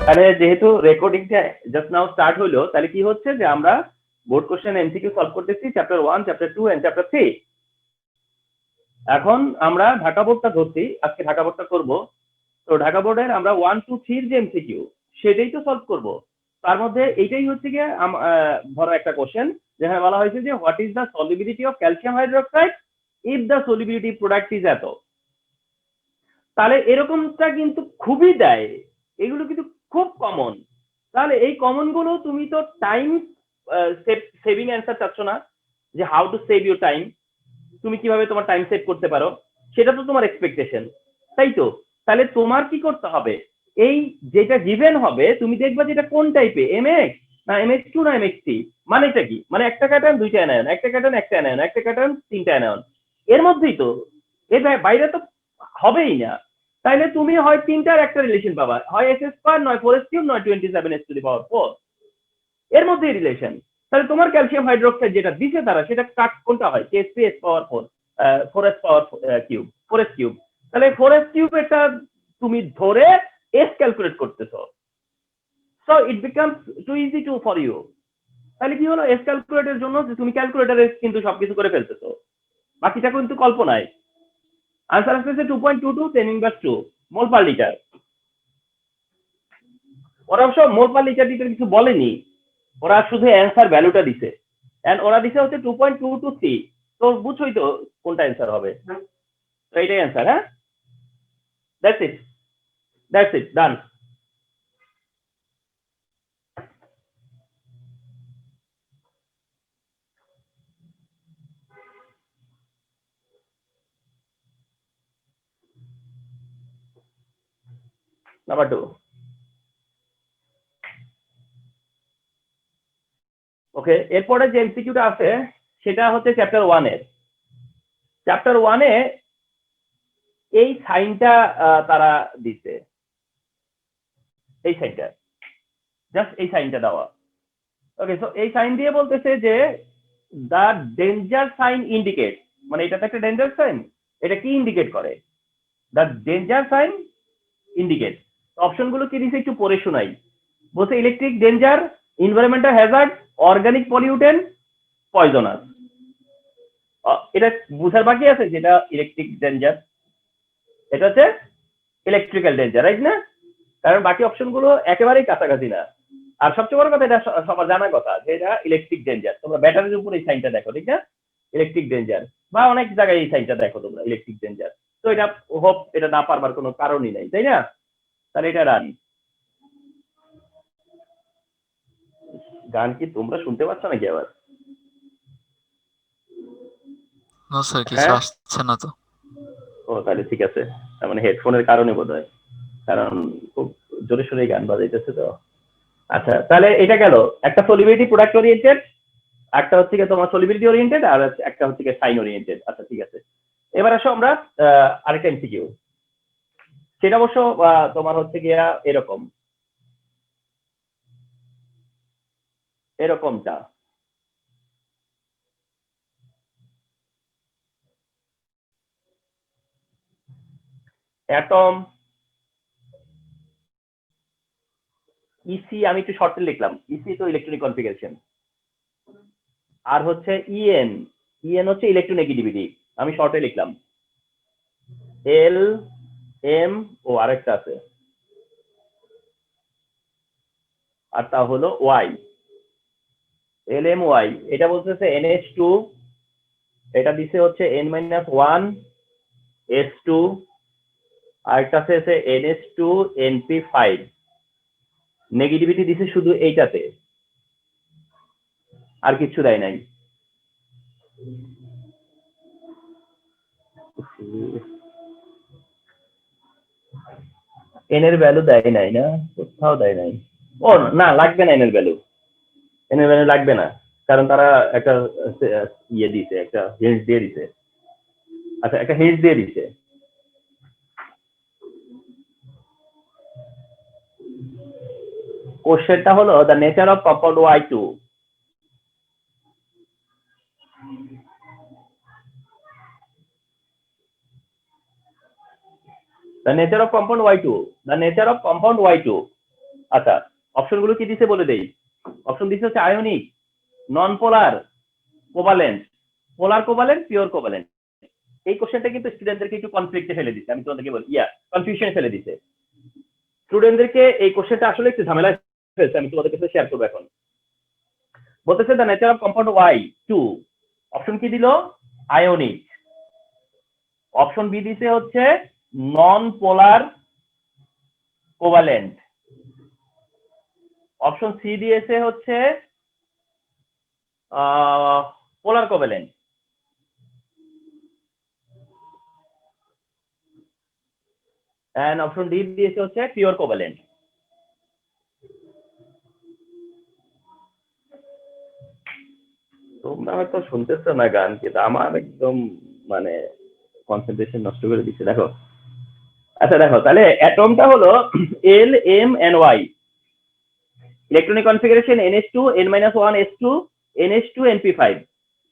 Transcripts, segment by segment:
তাহলে যেহেতু রেকর্ডিংটা just now start হলো, তাহলে কি হচ্ছে যে আমরা বোর্ড কোশ্চেন এমসিকিউ সলভ করতেছি চ্যাপ্টার 1, চ্যাপ্টার 2 এন্ড চ্যাপ্টার 3। এখন আমরা ঢাকা বোর্ডটা ধরছি, আজকে ঢাকা বোর্ডটা করব। তো ঢাকা বোর্ডের আমরা 1, 2, 3 যে এমসিকিউ সেটাই তো সলভ করব। তার মধ্যে এইটাই হচ্ছে গিয়ে ধরো একটা কোশ্চেন যেখানে বলা হয়েছে যে what is the solubility of calcium hydroxide if the solubility product is এত। তাহলে এরকমটা কিন্তু খুবই দেয়, এগুলো কিন্তু খুব কমন। তাহলে এই কমন গুলো তুমি তো টাইম সেভিং অ্যান্সার চাচ্ছ না, যে how to save your time, তুমি কিভাবে তোমার টাইম সেভ করতে পারো, সেটা তো তোমার এক্সপেকটেশন, তাই তো? তাহলে তোমার কি করতে হবে, এই যেটা গিভেন হবে তুমি দেখবা যেটা কোন টাইপে, এমএক্স না এমএক্স2 না এমএক্স3, মানেটা কি, মানে একটা ক্যাটায়ন দুইটা অ্যানায়ন, একটা ক্যাটায়ন একটা অ্যানায়ন, একটা ক্যাটায়ন তিনটা অ্যানায়ন, এর মধ্যেই তো, এর বাইরে তো হবেই না। তাইলে তুমি হয় তিনটার একটা রিলেশন পাবা, হয় s², নয় 4s³, নয় 27s⁴, এর মধ্যেই রিলেশন। তাহলে তোমার ক্যালসিয়াম হাইড্রোক্সাইড যেটা দিছে তারা, সেটা কাট কোনটা হয়, K3s⁴, 4s⁴, 4s³। তাহলে 4s³ এটা তুমি ধরে এস ক্যালকুলেট করতেছো, so it becomes too easy too for you. তাহলে কি হলো, এস ক্যালকুলেটের জন্য যে তুমি ক্যালকুলেটারে কিন্তু সবকিছু করে ফেলতেছো, বাকিটা কিন্তু কল্পনায়। আনসার আসতেছে 2.22 10⁻², মোল পার লিটার। ওরা অবশ্য মোল পার লিটার লিটার কিছু বলেনি, ওরা শুধু অ্যান্সার ভ্যালুটা দিছে, এন্ড ওরা দিছে হচ্ছে 2.223। তো বুঝছোই তো কোনটা অ্যান্সার হবে, তো এইটাই অ্যান্সার। হ্যাঁ, that's it, that's it, done. Number 2। ওকে, এরপরে যে এমসিকিউটা আছে সেটা হচ্ছে চ্যাপ্টার 1 এর। চ্যাপ্টার 1 এ এই সাইনটা তারা দিছে, এই সাইনটা, জাস্ট এই সাইনটা দেওয়া। ওকে, সো এই সাইন দিয়ে বলতেছে যে দ্য ডেঞ্জার সাইন ইন্ডিকেট, মানে এটা তো একটা ডেঞ্জার সাইন, এটা কি ইন্ডিকেট করে, the danger sign indicate. Option গুলো কি দিছে একটু পড়ে শোনাই। বলছে electric danger, environmental hazard, organic pollutant, poisonous. এটা বুঝার বাকি আছে যেটা ইলেকট্রিক ডেঞ্জার, এটা হচ্ছে ইলেকট্রিক্যাল ডেঞ্জার, রাইট না? কারণ বাকি অপশন গুলো একেবারেই কাছাকাছি না। আর সবচেয়ে বড় কথা, এটা সবার জানার কথা যে এটা ইলেকট্রিক ডেঞ্জার। তোমরা ব্যাটারির উপর এই সাইনটা দেখো, ঠিক না, ইলেকট্রিক ডেঞ্জার, বা অনেক জায়গায় এই সাইনটা দেখো তোমরা, ইলেকট্রিক ডেঞ্জার। তো এটা হোপ এটা না পারবার কোনো কারণই নাই, তাই না? তাহলে এটা রান। গান কি তোমরা শুনতে পাচ্ছ নাকি আবার? না স্যার, কিছু হ্যাঁ, আসছে না তো। ও তাহলে ঠিক আছে, তার মানে হেডফোনের কারণে বোধ হয়, কারণ খুব জোরে সোরে গান বাজাইতেছে তো। আচ্ছা, তাহলে এটা গেল একটা সলিবিলিটি প্রোডাক্ট ওরিয়েন্টেড, একটা হচ্ছে গিয়ে তোমার সলিবিলিটি ওরিয়েন্টেড, আর একটা হচ্ছে গিয়ে সাইন ওরিয়েন্টেড। আচ্ছা ঠিক আছে, এবার আসো আমরা আরেকটা এমসিকিউ। সেটা অবশ্য তোমার হচ্ছে গিয়া এরকম, এরকমটা। অ্যাটম, ইসি, আমি একটু শর্টে লিখলাম, ইসি তো ইলেকট্রনিক কনফিগারেশন, আর হচ্ছে ইএন, ইএন হচ্ছে ইলেকট্রোনেগেটিভিটি, আমি শর্টে লিখলাম। এল এম ও আরেকটা আছে, আর তা হলো ওয়াই, এল এম ওয়াই। এটা বলতেছে NH2, এটা দিছে হচ্ছে N-1 S2, আরেকটা আছে NH2 NP5। নেগেটিভিটি দিছে শুধু এইটাতে, আর কিছু দেয় নাই। এন এর ভ্যালু দেয় নাই না, কোথাও দেয় নাই। ও না, লাগবে না এন এর ভ্যালু, এন এর ভ্যালু লাগবে না, কারণ তারা একটা ইয়ে দিছে, একটা হিন্ট দিয়ে দিছে। আচ্ছা, একটা হিন্ট দিয়ে দিছে। কোশ্চেনটা হলো the nature of compound Y2। The nature of compound Y2, the nature of compound Y2, আচ্ছা, অপশনগুলো কি দিছে বলে দেই। অপশন দিছে হচ্ছে আয়নিক, নন পোলার, কোভালেন্ট, পোলার কোভালেন্ট, পিওর কোভালেন্ট। এই কোশ্চেনটা কিন্তু স্টুডেন্টদেরকে একটু কনফ্লিক্টে ফেলে দিচ্ছে, আমি তোমাদেরকে বলি, কনফিউশনে ফেলে দিচ্ছে স্টুডেন্টদেরকে। এই কোশ্চেনটা আসলে একটু ঝামেলায় ফেলছে, আমি তোমাদের কাছে শেয়ার করবো এখন। বলতেছে the nature of compound Y two, option কি দিল? আয়নিক। অপশন বি দিছে হচ্ছে non polar covalent. Option C দিয়েছে হচ্ছে polar covalent. And option D দিয়েছে হচ্ছে পিওর কোভালেন্ট। তোমরা হয়তো শুনতেছো না গান, কিন্তু আমার একদম মানে কনসেন্ট্রেশন নষ্ট করে দিচ্ছে। দেখো, আচ্ছা দেখো, তাহলে অ্যাটমটা হলো L M N Y, electronic configuration NH2 N-1 S2 NH2 NP5।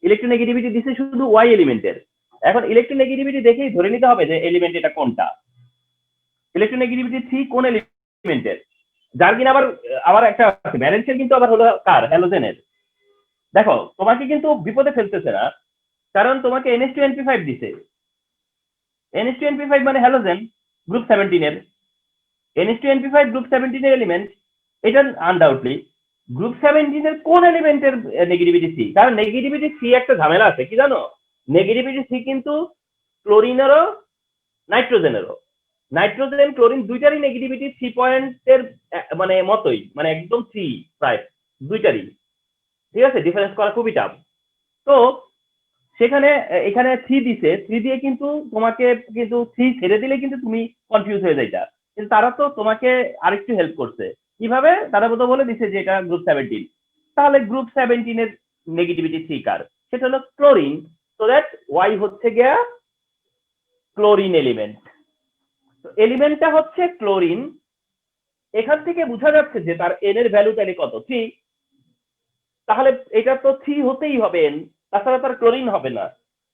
Electronegativity দিছে শুধু ওয়াই এলিমেন্টের। এখন ইলেকট্রোনেগেটিভিটি দেখেই ধরে নিতে হবে যে এলিমেন্ট এটা কোনটা। ইলেকট্রোনেগেটিভিটি 3 কোন এলিমেন্টের, যার কিনা আবার আবার একটা ব্যালেন্সের কিন্তু আবার হলো কার, হ্যালোজেনের। দেখো, তোমাকে কিন্তু বিপদে ফেলতেছে না, কারণ তোমাকে NH2 NP5 দিছে। NH2 NP5 মানে হ্যালোজেন, গ্রুপ 17 এর। NH2 NP5 গ্রুপ 17 এর এলিমেন্ট, এটা আনডাউটলি গ্রুপ 17 এর কোন এলিমেন্টের নেগেটিভিটি সি। কারণ নেগেটিভিটি সি একটা ঝামেলা আছে, কি জানো? নেগেটিভিটি সি কিন্তু ক্লোরিনেরও নাইট্রোজেনেরও। নাইট্রোজেন ক্লোরিন দুইটারই নেগেটিভিটি 3 পয়েন্টের মানে মতোই, মানে একদম 3 প্রায় দুইটারই। ঠিক আছে, ডিফারেন্স করা খুবই টাফ। তো সেখানে এখানে 3 দিছে, 3 দিয়ে কিন্তু তোমাকে কিন্তু 3 ছেড়ে দিলে কিন্তু তুমি কনফিউজ হয়ে যাইতা। কিন্তু তারা তো তোমাকে আরেকটু হেল্প করছে। কিভাবে? তারা তো বলে দিছে যে এটা গ্রুপ 17। তাহলে গ্রুপ 17 এর নেগেটিভিটি 3 কার? সেটা হলো ক্লোরিন। সো দ্যাট ওয়াই হচ্ছে গিয়া ক্লোরিন এলিমেন্ট। তো এলিমেন্টটা হচ্ছে ক্লোরিন। এখান থেকে বোঝা যাচ্ছে যে তার এন এর ভ্যালু তাহলে কত? 3। তাহলে এটা তো 3 হতেই হবে এন, তাছাড়া তার ক্লোরিন হবে না।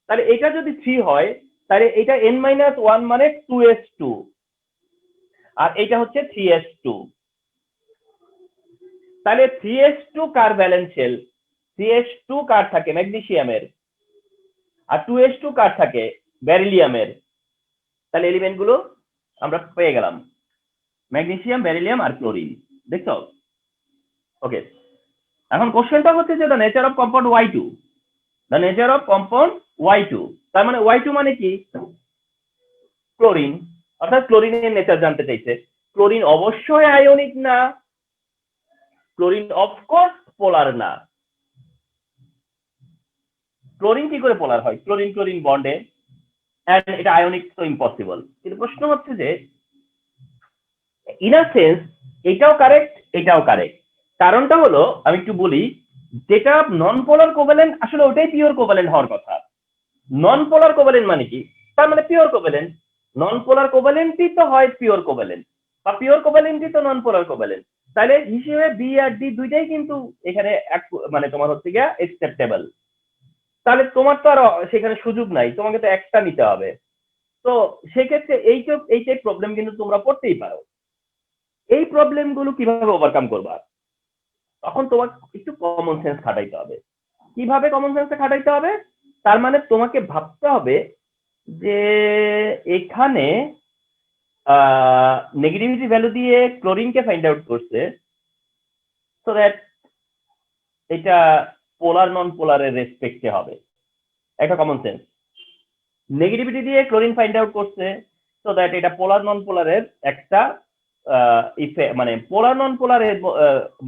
তাহলে এটা যদি 3 হয়, তাহলে এটা N-1 মানে 2s2, আর এটা হচ্ছে 3s2। তাহলে 3s2 কার ব্যালেন্সিয়াল? 3s2 কার থাকে? ম্যাগনেসিয়ামের। আর 2s2 কার থাকে? বেরিলিয়ামের। তাহলে এলিমেন্ট গুলো আমরা পেয়ে গেলাম, ম্যাগনেসিয়াম, বেরিলিয়াম আর ক্লোরিন। দেখছো? ওকে, এখন কোশ্চেনটা হচ্ছে যে the nature of compound Y2, the nature of compound Y2। তার মানে Y2 মানে কি? ক্লোরিন। অর্থাৎ ক্লোরিনের নেচার জানতে চাইছে। ক্লোরিন অবশ্যই আয়নিক না, ক্লোরিন অফকোর্স পোলার না। ক্লোরিন কি করে পোলার হয়? ক্লোরিন ক্লোরিন বন্ডে, এন্ড এটা আয়নিক তো ইম্পসিবল। কিন্তু প্রশ্ন হচ্ছে যে ইন আ সেন্স এটাও কারেক্ট, এটাও কারেক্ট। কারণটা হলো, আমি একটু বলি, যেটা নন পোলার কোভ্যালেন্ট আসলে ওটাই পিওর কোভ্যালেন্ট হওয়ার কথা। নন পোলার কোভ্যালেন্ট মানে কি? তার মানে পিওর কোভ্যালেন্ট। নন পোলার কোভ্যালেন্টই তো হয় পিওর কোভ্যালেন্ট, বা পিওর কোভ্যালেন্টই তো নন পোলার কোভ্যালেন্ট। তাহলে হিসেবে বি আর ডি দুইটাই কিন্তু এখানে মানে তোমার হচ্ছে গিয়া একসেপ্টেবল। তাহলে তোমার তো আর সেখানে সুযোগ নাই, তোমাকে তো একটা নিতে হবে। তো সেক্ষেত্রে এই টাইপ প্রবলেম কিন্তু তোমরা পড়তেই পারো। এই প্রবলেম গুলো কিভাবে ওভারকাম করবা? তখন তোমার একটু কমন সেন্স খাটাইতে হবে। কিভাবে কমন সেন্স খাটাইতে হবে? তার মানে তোমাকে ভাবতে হবে যে এখানে নেগেটিভিটি ভ্যালু দিয়ে ক্লোরিনকে ফাইন্ড আউট করছে, সো দ্যাট এটা পোলার নন পোলারের রেসপেক্টে হবে। একটা কমন সেন্স। নেগেটিভিটি দিয়ে ক্লোরিন ফাইন্ড আউট করছে, সো দ্যাট এটা পোলার নন পোলারের একটা মানে পোলার নন পোলারের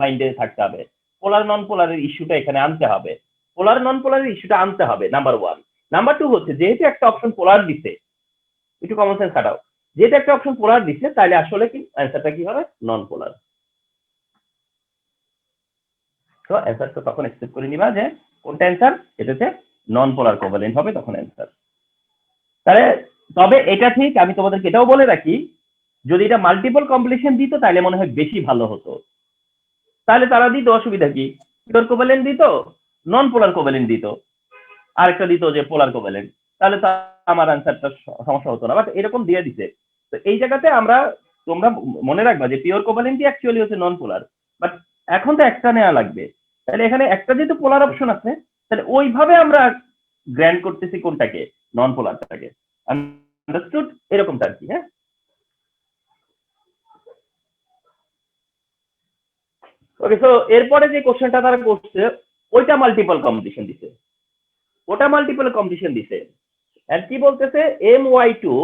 মাইন্ডে থাকতে হবে। পোলার নন পোলারের ইস্যুটা এখানে আনতে হবে। পোলার নন পোলারের ইস্যুটা আনতে হবে, নাম্বার 1। নাম্বার 2 হচ্ছে, যেহেতু একটা অপশন পোলার দিছে, একটু কমন সেন্স খাটাও, যেহেতু একটা অপশন পোলার দিছে, তাহলে আসলে কি অ্যান্সারটা কি হবে? নন পোলার। তো অ্যান্সারটা তখন এক্সপেক্ট করে নিবা যে কোনটা অ্যান্সার, এটা হচ্ছে নন পোলার কোভ্যালেন্ট হবে তখন অ্যান্সার। তাহলে তবে এটা ঠিক, আমি তোমাদেরকে এটাও বলে রাখি, যদি এটা মাল্টিপল কম্বিনেশন দিত তাহলে মনে হয় বেশি ভালো হতো। তাহলে তারা দিত, অসুবিধা কি? পিওর কোভ্যালেন্ট দিত, নন পোলার কোভ্যালেন্ট দিত, আরেকটা দিত যে পোলার কোভ্যালেন্ট। তাহলে তো আমার অ্যান্সারটা সমস্যা হতো না, বাট এরকম দিয়ে দিতে। তো এই জায়গাতে আমরা তোমরা মনে রাখবা যে পিওর কোভ্যালেন্টই অ্যাকচুয়ালি হচ্ছে নন পোলার, বাট এখন তো একটা নেওয়া লাগবে। তাহলে এখানে একটা যেহেতু পোলার অপশন আছে, তাহলে ওইভাবে আমরা গ্র্যান্ড করতেছি কোনটাকে, নন পোলারটাকে। আন্ডারস্টুড? এরকমটা আর কি। হ্যাঁ, ওকে। সো এরপরে যে কোশ্চেনটা তারা করছে ওইটা মাল্টিপল কম্পিটিশন দিছে, ওটা মাল্টিপল কম্পিটিশন দিছে। এন্ড কি বলতেছে, my2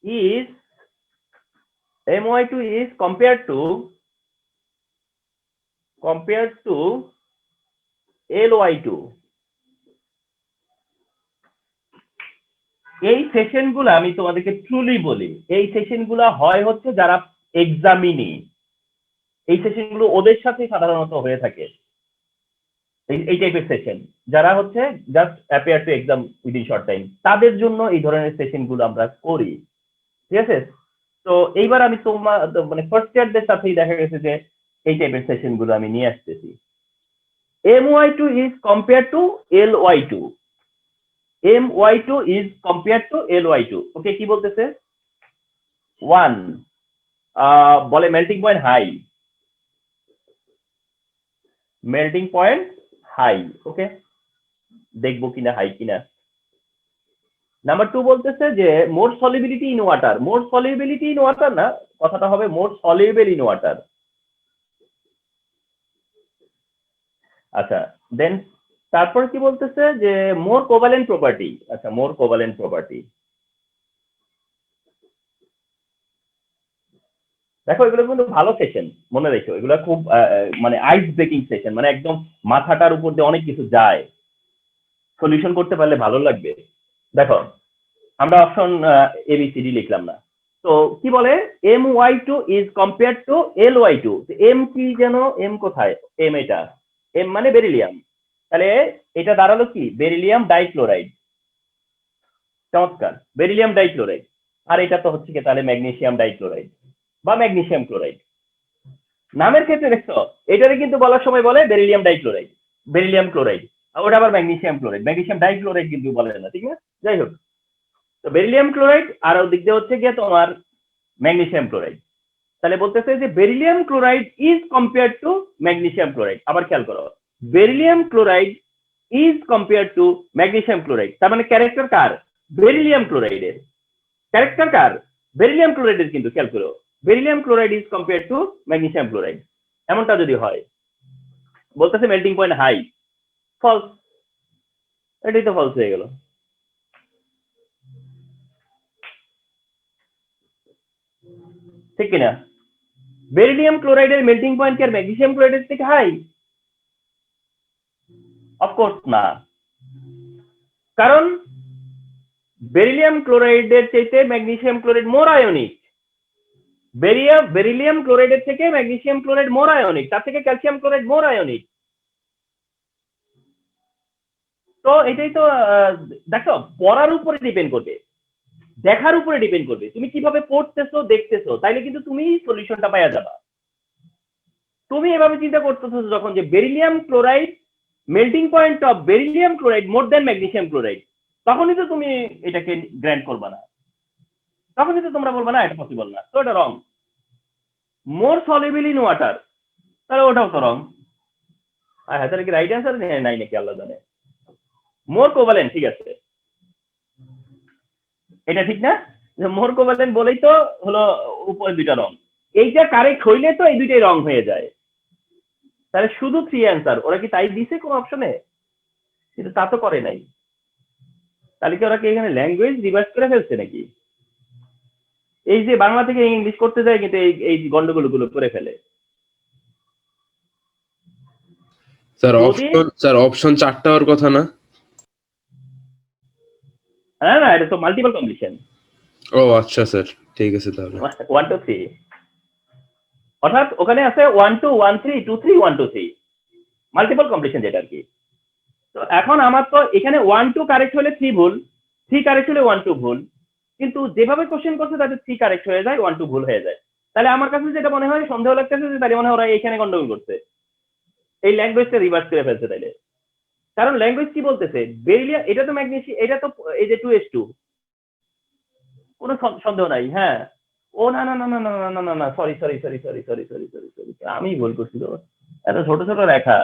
is my2 is compared to ly2। এই সেশনগুলো আমি তোমাদেরকে ট্রুলি বলি, এই সেশনগুলো হয় হচ্ছে যারা এক্সামিনি, এই সেশনগুলো ওদের সাথে সাধারণত হয়ে থাকে, এই টাইপের সেশন। যারা হচ্ছে just appear to exam within short time, তাদের জন্য এই ধরনের সেশনগুলো আমরা করি। ঠিক আছে? তো এইবার আমি তোমার মানে ফার্স্ট ইয়ারদের সাথেই দেখা গেছে যে এই টাইপের সেশনগুলো আমি নিয়ে আসতেছি। my2 is compared to ly2। my2 is compared to ly2। ওকে, কি বলতেছে? 1 বলে melting point high, melting point high. Okay, দেখবো কিনা হাই কিনা। নাম্বার 2 বলতেছে যে more solubility in water, more solubility in water না, কথাটা হবে মোর সলিউবল ইন ওয়াটার। আচ্ছা, দেন তারপর কি বলতেছে যে মোর কোভ্যালেন্ট প্রপার্টি। আচ্ছা, মোর কোভ্যালেন্ট প্রপার্টি। দেখো এগুলো কিন্তু ভালো সেশন, মনে রেখো এগুলো খুব মানে আইস ব্রেকিং সেশন, মানে একদম মাথাটার উপর দিয়ে অনেক কিছু যায়, সলিউশন করতে পারলে ভালো লাগবে। দেখো আমরা অপশন এবিসিডি লিখলাম না, তো কি বলে my2 is compare to ly2। M কি যেন, এম কোথায়, এম এটা, এম মানে বেরিলিয়াম, তাহলে এটা দাঁড়ালো কি বেরিলিয়াম ডাইক্লোরাইড। চমৎকার, বেরিলিয়াম ডাইক্লোরাইড। আর এটা তো হচ্ছে কি তাহলে ম্যাগনেসিয়াম ডাইক্লোরাইড বা ম্যাগনেসিয়াম ক্লোরাইড। নামের ক্ষেত্রে দেখছো এটারে কিন্তু বলার সময় বলে বেরিলিয়াম ডাইক্লোরাইড, বেরিলিয়াম ক্লোরাইড, ওটা আবার ম্যাগনেসিয়াম ক্লোরাইড, ম্যাগনেসিয়াম ডাইক্লোরাইড কিন্তু বলে না, ঠিক না? যাই হোক, তো বেরিলিয়াম ক্লোরাইড আর ওদিক দিয়ে হচ্ছে গিয়ে তোমার ম্যাগনেসিয়াম ক্লোরাইড। তাহলে বলতেছে যে beryllium chloride is compare to magnesium chloride. আবার খেয়াল করো, beryllium chloride is compare to magnesium chloride, তার মানে ক্যারেক্টার কার? বেরিলিয়াম ক্লোরাইডের। ক্যারেক্টার কার? বেরিলিয়াম ক্লোরাইডের। কিন্তু খেয়াল করো, beryllium chloride is compare to magnesium chloride, এমনটা যদি হয়, বলতেছে মেল্টিং পয়েন্ট হাই। ফলস, এটাই তো ফলস হয়ে গেল। ঠিক কিনা? বেরিলিয়াম ক্লোরাইডের মেল্টিং পয়েন্ট কি আর ম্যাগনেসিয়াম ক্লোরাইডের থেকে হাই? অফকোর্স না, কারণ বেরিলিয়াম ক্লোরাইডের চাইতে ম্যাগনেসিয়াম ক্লোরাইড মোর আয়নিক। বেরিলিয়াম ক্লোরাইডের থেকে ম্যাগনেসিয়াম ক্লোরাইড মোর আয়নিক, তার থেকে ক্যালসিয়াম ক্লোরাইড মোর আয়নিক। তো এটাই তো দেখো পড়ার উপরে ডিপেন্ড করবে, দেখার উপরে ডিপেন্ড করবে, তুমি কিভাবে পড়তেছো দেখতেছো, তাইলে কিন্তু তুমি সলিউশনটা পাওয়া যাবা। তুমি এভাবে চিন্তা করতেছো যখন যে beryllium chloride melting point of beryllium chloride more than magnesium chloride, তখনই তো তুমি এটাকে গ্র্যান্ড করবা না, তখনই তো তোমরা বলবা না এটা পসিবল না, তো এটা রং। মোর সলিউবল ইন ওয়াটার, তাহলে ওটাও তো রং। হ্যাঁ, তাহলে কি রাইট অ্যান্সার নাই নাকি আল্লাহ জানে। মোর কোভ্যালেন্ট, ঠিক আছে, এটা ঠিক না? মোর কোভ্যালেন্ট বলেই তো হলো উপরে দুইটা রং, এইটা কারেক্ট হইলে তো এই দুইটাই রং হয়ে যায়। তাহলে শুধু 3 অ্যান্সার, ওরা কি তাই দিছে কোন অপশনে? কিন্তু তা তো করে নাই। তাহলে কি ওরা কি এখানে ল্যাঙ্গুয়েজ রিভার্স করে ফেলছে নাকি? এই যে বাংলা থেকে ইংলিশ করতে যায় কিন্তু এই গন্ডগোল গুলো করে ফেলে। স্যার অপশন 4টা হওয়ার কথা না? না, এটা তো মাল্টিপল কম্পিটিশন। ও আচ্ছা স্যার, ঠিক আছে তাহলে। 1 2 3, অর্থাৎ ওখানে আছে 1 2 1 3 2 3 1 2 3, মাল্টিপল কম্পিটিশন যেটা আর কি। তো এখন আমার তো এখানে 1 2 কারেক্ট হলে 3 ভুল, 3 কারেক্ট হলে 1 2 ভুল, কিন্তু যেভাবে কোশ্চেন করছে তাতে 3 কারেক্ট হয়ে যায়, 1 2 ভুল হয়ে যায়। তাহলে আমার কাছে যেটা মনে হয় সন্দেহ লাগতেছে যে তাহলে মনে হয় ওরা এখানে গন্ডগোল করছে, এই ল্যাঙ্গুয়েজটা রিভার্স করে ফেলছে তাইলে। কারণ ল্যাঙ্গুয়েজ কি বলতেছে, বেরিলিয়াম এটা তো ম্যাগনেসিয়াম, এটা তো এই যে 2s2, কোনো সন্দেহ নাই। হ্যাঁ, ও না না না না না না না না না, sorry sorry sorry sorry sorry sorry sorry sorry, আমি ভুল করছি তো। এত ছোট ছোট রেখা,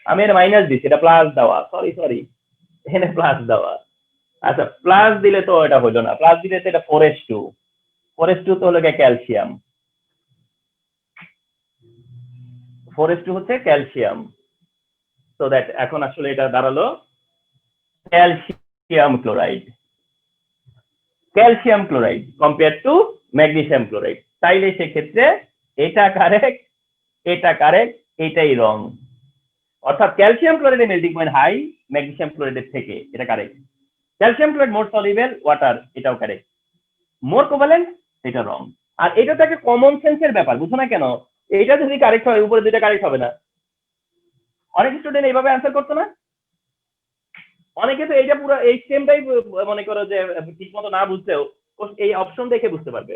আমি এর মাইনাস দিচ্ছি, এটা প্লাস দেওয়া, সরি সরি, এখানে প্লাস দেওয়া। আচ্ছা, প্লাস দিলে তো এটা হলো না, প্লাস দিলে তো এটা 4s2, 4s2 তো হলো ক্যালসিয়াম, 4s2 হচ্ছে ক্যালসিয়াম। তো দ্যাট এখন আসলে এটা দাঁড়ালো calcium chloride, calcium chloride compare to magnesium chloride. তাইলে সেক্ষেত্রে এটা কারেক্ট, এটা কারেক্ট, এটাই রং। অর্থাৎ ক্যালসিয়াম ক্লোরাইডের মেল্টিং পয়েন্ট হাই ম্যাগনেসিয়াম ক্লোরাইডের থেকে, এটা correct. Calcium chloride more soluble water, এটাও কারেক্ট। মোর কোভালেন্ট, এটা রং। আর এটা তো একটা কমন সেন্সের ব্যাপার, বুঝো না কেন? এটা যদি কারেক্ট হয় উপরে দুইটা কারেক্ট হবে না। অনেক স্টুডেন্ট এইভাবে অ্যান্সার করতো না, অনেকে তো এইটা পুরো এই সেমটাই মনে করো যে ঠিক মতো না বুঝতেও এই অপশন দেখে বুঝতে পারবে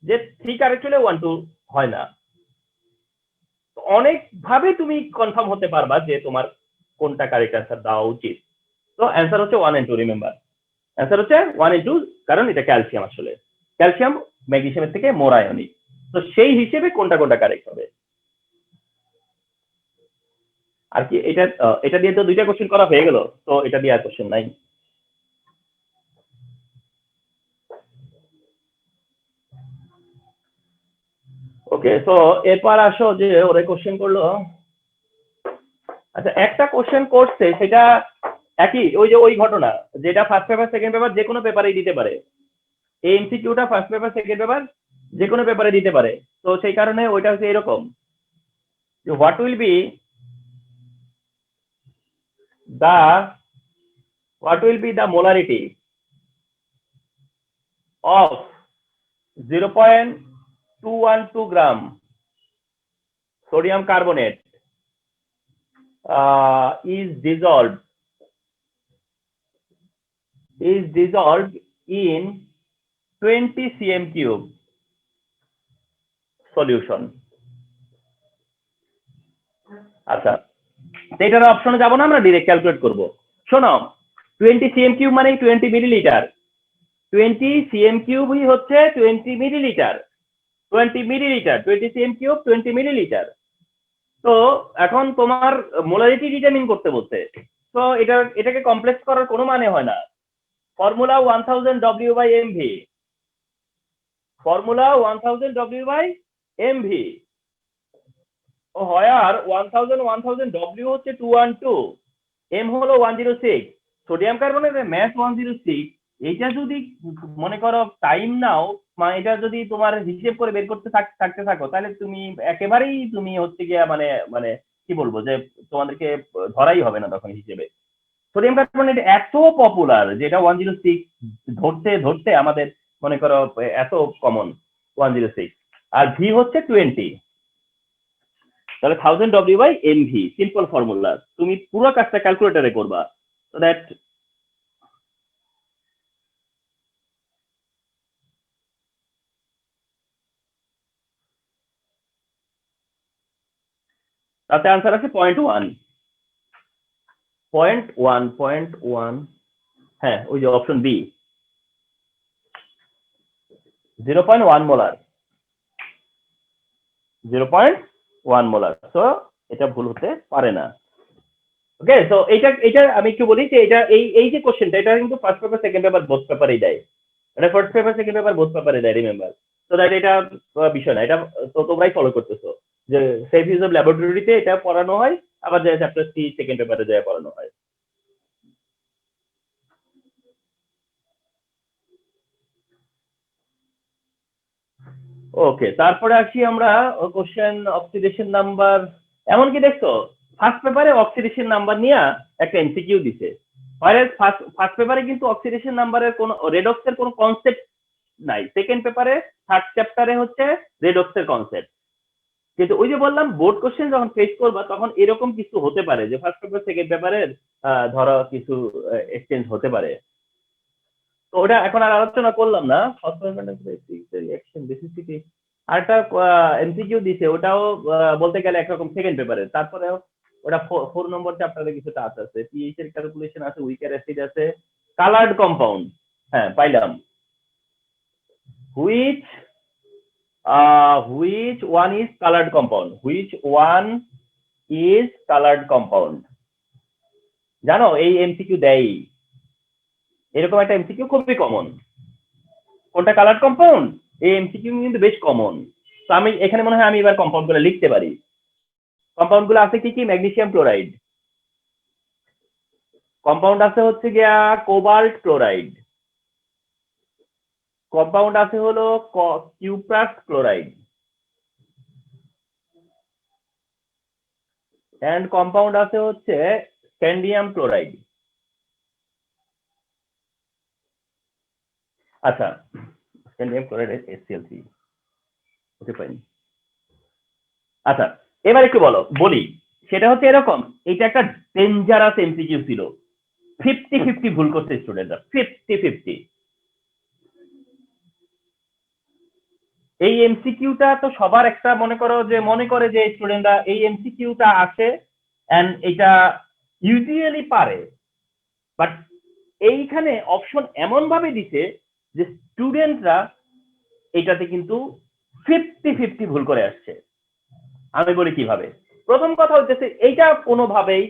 যে 3 কারেক্ট হলে 1 2 হয় না। অনেক ভাবে তুমি কনফার্ম হতে পারবা যে তোমার কোনটা কারেক্ট অ্যান্সার দেওয়া উচিত। তো অ্যান্সার হচ্ছে 1 and 2, রিমেম্বার অ্যান্সার হচ্ছে 1 and 2, কারণ এটা ক্যালসিয়াম, আসলে ক্যালসিয়াম ম্যাগনেসিয়ামের থেকে মোর আয়নিক। তো সেই হিসেবে কোনটা কোনটা কারেক্ট হবে। আর কি এটা এটা দিয়ে তো দুইটা কোশ্চেন করা হয়ে গেল, তো এটা দিয়ে আর কোশ্চেন নাই। ওকে, তো এরপর আসো যে ওরে কোশ্চেন করলো। আচ্ছা, একটা কোশ্চেন করছে সেটা একই, ওই যে ওই ঘটনা, যেটা ফার্স্ট পেপার সেকেন্ড পেপার যে কোনো পেপারেই দিতে পারে। এই এমসিকিউটা ফার্স্ট পেপার সেকেন্ড পেপার যে কোনো পেপারে দিতে পারে। তো সেই কারণে ওইটা হচ্ছে এরকম, what will be the what will be the molarity of 0.212 gram sodium carbonate is dissolved in 20 cm cube solution। আচ্ছা, এটার অপশনে যাব না, আমরা ডাইরেক্ট ক্যালকুলেট করব। শোনো, 20 cm কিউব মানে 20 মিলিলিটার, 20 cm কিউবই হচ্ছে 20 millilitre, 20 millilitre, 20 cm cube 20 millilitre. তো এখন তোমার মোলারিটি ডিটারমিন করতে বলতে, তো এটাকে কমপ্লেক্স করার কোনো মানে হয় না। ফর্মুলা 1000 W/mv, ফর্মুলা 1000 W/mv, ও হয় আর 1000 W হচ্ছে 212, m হলো 106, সোডিয়াম কার্বনেটের ম্যাস 106। এইটা যদি মনে করো টাইম নাও, মানে এটা যদি তোমার হিসেব করে বের করতে থাকতে থাকো, তাহলে তুমি একেবারেই তুমি হচ্ছে গিয়া মানে মানে কি বলবো যে তোমাদেরকে ধরাই হবে না তখন হিসেবে। সোডিয়াম কার্বনেট এত পপুলার যে এটা 106 ধরতে ধরতে আমাদের মনে করো এত কমন 106, আর ভি হচ্ছে 20, তাহলে 1000 W/mv সিম্পল ফর্মুলা, তুমি পুরো কাজটা ক্যালকুলেটরে করবা। তো দ্যাট তাতে আনসার আছে 0.1, 0.1, 0.1, হ্যাঁ ওই যে অপশন বি 0.1 মোলার, 0.1 মোলার। তো এটা ভুল হতে পারে না। ওকে, তো এটা আমি একটু বলি যে এটা এই যে কোশ্চেনটা, এটা কিন্তু first paper second paper both পেপারেই দেয়, এটা first paper second paper both পেপারে দেয়, রিমেম্বার। তো দ্যাট এটা বিষয় না, এটা তো তোমরাই ফলো করতেছো যে সেফ ইউজ অফ ল্যাবরেটরিতে এটা পড়ানো হয়, আবার যে চ্যাপ্টার 3 সেকেন্ড পেপারে যায় পড়ানো হয়। ওকে, তারপরে আসি আমরা কোশ্চেন অক্সিডেশন নাম্বার। এমনকি দেখছো ফার্স্ট পেপারে অক্সিডেশন নাম্বার নিয়ে একটা এমসিকিউ দিছে, ফার্স্ট পেপারে কিন্তু অক্সিডেশন নাম্বারের কোনো রেডক্সের কোনো কনসেপ্ট নাই, সেকেন্ড পেপারে থার্ড চ্যাপ্টারে হচ্ছে রেডক্সের কনসেপ্ট। কিন্তু ওই যে বললাম বোর্ড কোশ্চেন যখন ফেস করবা তখন এরকম কিছু হতে পারে যে ফার্স্ট পেপার সেকেন্ড পেপারের ধরো কিছু এক্সচেঞ্জ হতে পারে। তো ওটা এখন আর আলোচনা করলাম না। রিঅ্যাকশন বেসিসিটি আরেকটা এমসিকিউ দিছে, ওটাও বলতে গেলে একরকম সেকেন্ড পেপারে, তারপরেও ওটা 4 নম্বর চ্যাপ্টারে কিছু টাচ আছে, পিএইচ এর ক্যালকুলেশন আছে, উইকার অ্যাসিড আছে, কালার্ড কম্পাউন্ড, হ্যাঁ পাইলাম, which which one is coloured compound, which one is coloured compound. জানো এই এমসিকিউ দেয়, এরকম একটা এমসিকিউ খুবই কমন। কোনটা কালার্ড কম্পাউন্ড, এই এমসিকিউ কিন্তু বেশ কমন। তো আমি এখানে মনে হয় আমি এবার কম্পাউন্ড গুলো লিখতে পারি। কম্পাউন্ড গুলো আছে কি কি? ম্যাগনেসিয়াম ক্লোরাইড, কম্পাউন্ড আছে হচ্ছে গিয়া কোবাল্ট ক্লোরাইড, কম্পাউন্ড আছে হলো কিউপ্রাস ক্লোরাইড, এন্ড কম্পাউন্ড আছে হচ্ছে স্ক্যান্ডিয়াম ক্লোরাইড। আচ্ছা, scandium chloride HCl3 okay fine. আচ্ছা, এবার একটু বলি, সেটা হচ্ছে এরকম, এটা একটা ডেঞ্জারাস এমসিকিউ ছিল। 50-50 ভুল করছে স্টুডেন্টরা, 50-50। এই এমসিকিউটা তো সবার একটা মনে করে যে স্টুডেন্টরা এই এমসিকিউটা আসে এন্ড এটা ইউজুয়ালি পারে, বাট এইখানে অপশন এমন ভাবে দিছে যে স্টুডেন্টরা এটাতে কিন্তু 50-50 ভুল করে আসছে। আমি বলি কিভাবে। প্রথম কথা হচ্ছে এইটা কোনোভাবেই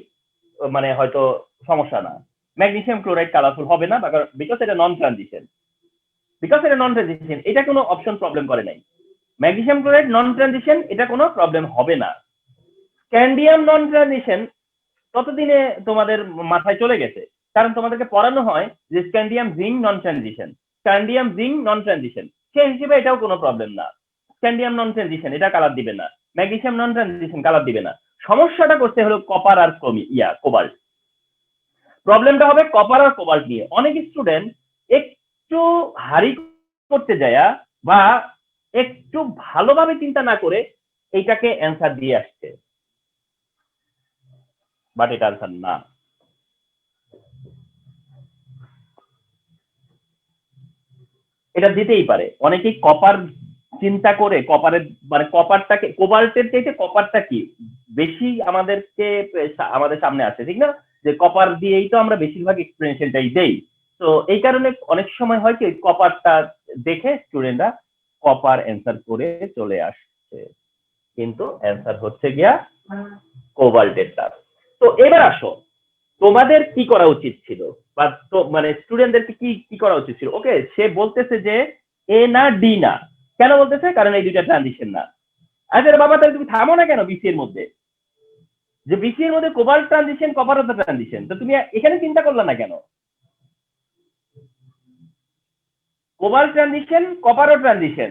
মানে হয়তো সমস্যা না, ম্যাগনেসিয়াম ক্লোরাইড কালারফুল হবে না, বিকজ এটা নন ট্রানজিশন, এটা কোনো অপশন প্রবলেম করে নাই। ম্যাগনেসিয়াম ক্লোরাইড নন ট্রানজিশন, এটা কোনো প্রবলেম হবে না। স্ক্যান্ডিয়াম নন ট্রানজিশন ততদিনে তোমাদের মাথায় চলে গেছে, কারণ তোমাদেরকে পড়ানো হয় যে স্ক্যান্ডিয়াম জিঙ্ক নন ট্রানজিশন, স্ক্যান্ডিয়াম জিঙ্ক নন ট্রানজিশন, সেই হিসেবে এটাও কোনো প্রবলেম না। স্ক্যান্ডিয়াম নন ট্রানজিশন এটা কালার দিবে না, ম্যাগনেসিয়াম নন ট্রানজিশন কালার দিবে না। সমস্যাটা করতে হলো কপার আর কোবাল্ট। প্রবলেমটা হবে কপার আর কোবাল্ট নিয়ে। অনেক স্টুডেন্ট একটু হারি করতে যায় বা একটু ভালোভাবে চিন্তা না করে এইটাকে অ্যান্সার দিয়ে আসছে, বাট এটা অ্যান্সার না। এটা দিতেই পারে, অনেকেই কপার চিন্তা করে কপারের মানে কপারটাকে, কোবাল্টের চাইতে কপারটা কি বেশি আমাদের সামনে আছে, ঠিক না? যে কপার দিয়েই তো আমরা বেশিরভাগ এক্সপ্লেনেশনটাই দেই। তো এই কারণে অনেক সময় হয় কি কপারটা দেখে স্টুডেন্টরা কপার অ্যান্সার করে চলে আসছে, কিন্তু অ্যান্সার হচ্ছে গিয়া কোবাল্টেরটা। তো এবার আসো, তোমাদের কি করা উচিত ছিল, বা তো মানে স্টুডেন্টদেরকে কি কি করা উচিত ছিল? ওকে, সে বলতেছে যে এ না ডি না, কেন বলতেছে? কারণ এই দুইটা ট্রানজিশন না। আচ্ছা বাবা, তাহলে তুমি থামো না কেন বিসি এর মধ্যে, যে বিসি এর মধ্যে কোবাল্ট ট্রানজিশন কপার ট্রানজিশন, তো তুমি এখানে চিন্তা করলে না কেন? কোবাল্ট ট্রানজিশন কপারও ট্রানজিশন,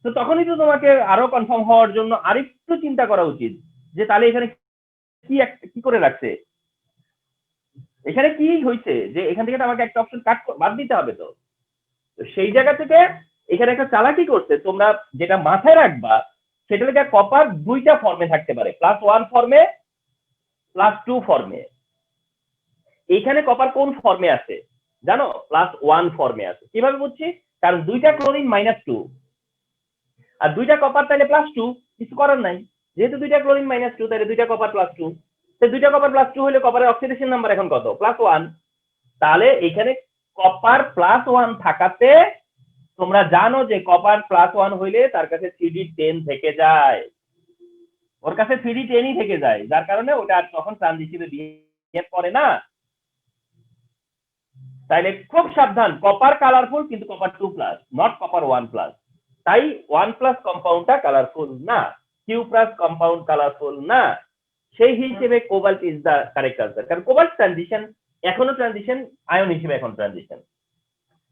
তো তখনই তো তোমাকে আরো কনফার্ম হওয়ার জন্য আরেকটু চিন্তা করা উচিত যে তাহলে এখানে কি করে রাখছে, এখানে কি হয়েছে, যে এখান থেকে আমাকে একটা অপশন বাদ দিতে হবে। তো সেই জায়গা থেকে এখানে একটা চালাকি করছে, তোমরা যেটা মাথায় রাখবা সেটা হচ্ছে কপার দুইটা ফর্মে থাকতে পারে, +1 ফর্মে, +2 ফর্মে। এখানে কপার কোন ফর্মে আছে জানো? +1 ফর্মে আছে। কিভাবে বুঝছি? কারণ দুইটা ক্লোরিন -2 আর দুইটা কপার, তাহলে +2, কিছু করার নাই। যেহেতু দুইটা ক্লোরিন -2, তাহলে দুইটা কপার +2, তো দুইটা কপার +2 হলে কপারের অক্সিডেশন নাম্বার এখন কত? +1। তাহলে এখানে কপার +1 থাকাতে তোমরা জানো যে কপার +1 হইলে তার কাছে 3d10 থেকে যায়, ওর কাছে 3d10ই থেকে যায়, যার কারণে ওটা আর তখন ট্রানজিশনে দিয়ে পড়ে না। তাইলে খুব সাবধান, কপার কালারফুল কিন্তু কপার 2+, নট কপার 1+। তাই 1+ কম্পাউন্ডটা কালারফুল না, কিউ+ কম্পাউন্ড কালারফুল না, সেই হিসেবে cobalt is the correct answer. কারণ কোবাল্ট ট্রানজিশন এখনো ট্রানজিশন, আয়ন হিসেবে এখন ট্রানজিশন।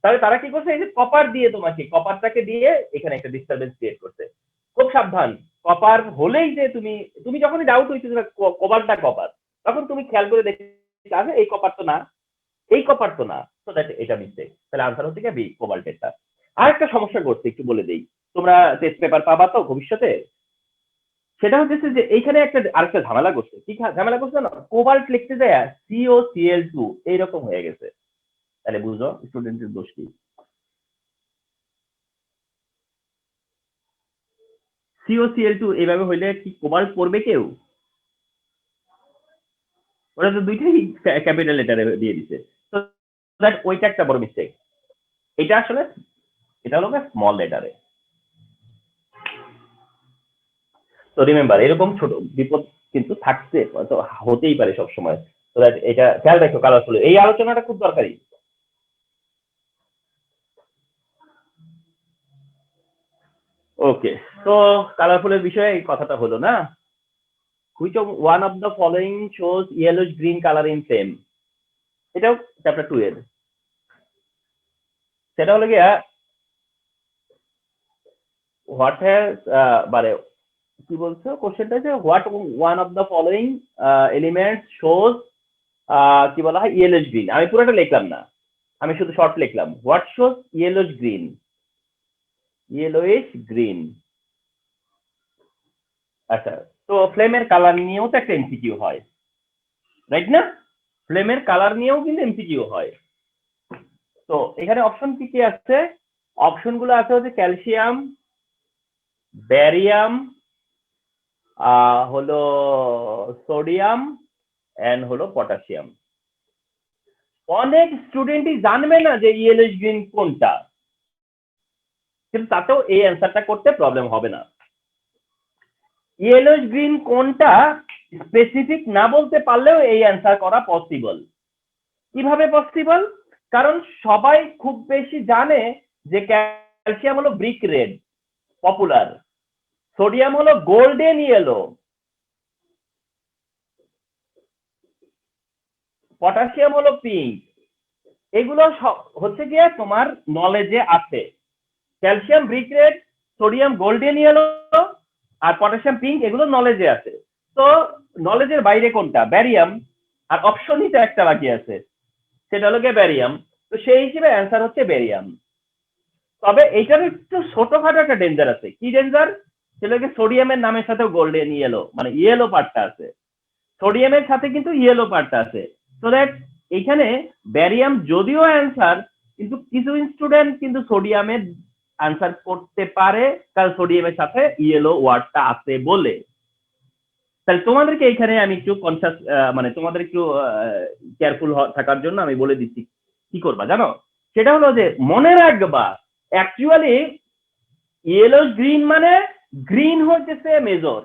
তাহলে তারা কি করছে? এই যে কপার দিয়ে তোমাকে, কপারটাকে দিয়ে এখানে একটা ডিস্টারবেন্স ক্রিয়েট করছে। খুব সাবধান, কপার হলেই যে তুমি যখনই ডাউট হইছে কোবাল্টটা কপার, তখন তুমি খেয়াল করে দেখতে এই কপার তো না, এই কপার তো না, তো দ্যাট এটা মিস্টেক। তাহলে আনসার হচ্ছে কি বি, কোবাল্টেরটা। আর একটা সমস্যা করছে, একটু বলে দেই, তোমরা টেস্ট পেপার পাবা তো ভবিষ্যতে। সেটা হচ্ছে যে এইখানে আরেকটা ঝামেলা করছে। কি ঝামেলা করছে না? কোবাল্ট লিখতে যায় COCl2 এইরকম হয়ে গেছে। তাহলে বুঝো স্টুডেন্টের দোষ কি। COCl2 এইভাবে হইলে কি কোবাল্ট পড়বে কেউ? ওরা তো দুইটাই ক্যাপিটাল লেটারে দিয়ে দিছে, তো দ্যাট ওইটা একটা বড় মিস্টেক। এটা আসলে এটা হলো স্মল লেটারে। তো রিমেম্বার এরকম ছোট বিপদ কিন্তু থাকতে হতেই পারে সবসময়। তো এটা খেয়াল রাখো কালারফুল, এই আলোচনাটা খুব দরকারি। ওকে, তো কালারফুলের বিষয়ে এই কথাটা হলো না। Which of one of the following shows yellowish green colour in flame, এটাও চ্যাপ্টার 2 এর। সেটা হলো গিয়া হোয়াট হ্যাজ মানে কি বলছো কোশ্চেনটা, যে what one of the following elements shows কি বলা হয় ইয়েলোইশ গ্রিন। আমি পুরোটা লিখলাম না, আমি শুধু শর্ট লিখলাম, what shows yellowish green, yellowish green. আচ্ছা, তো ফ্লেমের কালার নিয়েও তো একটা এমসিকিউ হয়, রাইট না? ফ্লেমের কালার নিয়েও কিন্তু এমসিকিউ হয়। তো এখানে অপশন কি কি আছে? অপশন গুলো আছে হচ্ছে ক্যালসিয়াম, ব্যারিয়াম, হলো সোডিয়াম, এন্ড হলো পটাশিয়াম। অনেক স্টুডেন্টই জানবে না যে ইয়েলোইশ গ্রিন কোনটা, কিন্তু তাতেও এই অ্যান্সারটা করতে প্রবলেম হবে না। ইয়েলোইশ গ্রিন কোনটা স্পেসিফিক না বলতে পারলেও এই অ্যান্সার করা পসিবল। কিভাবে পসিবল? কারণ সবাই খুব বেশি জানে যে ক্যালসিয়াম হলো ব্রিক রেড, পপুলার, সোডিয়াম হলো গোল্ডেন ইয়েলো, পটাশিয়াম হলো পিঙ্ক। এগুলো হচ্ছে গিয়ে তোমার নলেজে আছে। Calcium brick red, sodium golden yellow, আর পটাশিয়াম পিঙ্ক, এগুলো নলেজে আছে। তো নলেজের বাইরে কোনটা? ব্যারিয়াম। আর অপশনই তো একটা বাকি আছে, সেটা হলো গিয়ে ব্যারিয়াম। তো সেই হিসেবে অ্যান্সার হচ্ছে ব্যারিয়াম। তবে এইটার একটু ছোটখাটো একটা ডেঞ্জার আছে। কি ডেঞ্জার? সেটা হচ্ছে সোডিয়ামের নামের সাথেও গোল্ডেন ইয়েলো, মানে ইয়েলো পার্টটা আছে, সোডিয়ামের সাথে কিন্তু ইয়েলো পার্টটা আছে। সো দ্যাট এইখানে ব্যারিয়াম যদিও অ্যান্সার, কিন্তু কিছু স্টুডেন্ট কিন্তু সোডিয়ামের আনসার করতে পারে, কারণ সোডিয়ামের সাথে ইয়েলো ওয়ার্ডটা আছে বলে। তাহলে তোমাদেরকে এইখানে আমি একটু কনসাস, মানে তোমাদের একটু কেয়ারফুল থাকার জন্য আমি বলে দিচ্ছি কি করবা জানো। সেটা হলো যে মনে রাখবা অ্যাকচুয়ালি ইয়েলো গ্রিন মানে গ্রিন হচ্ছে মেজর,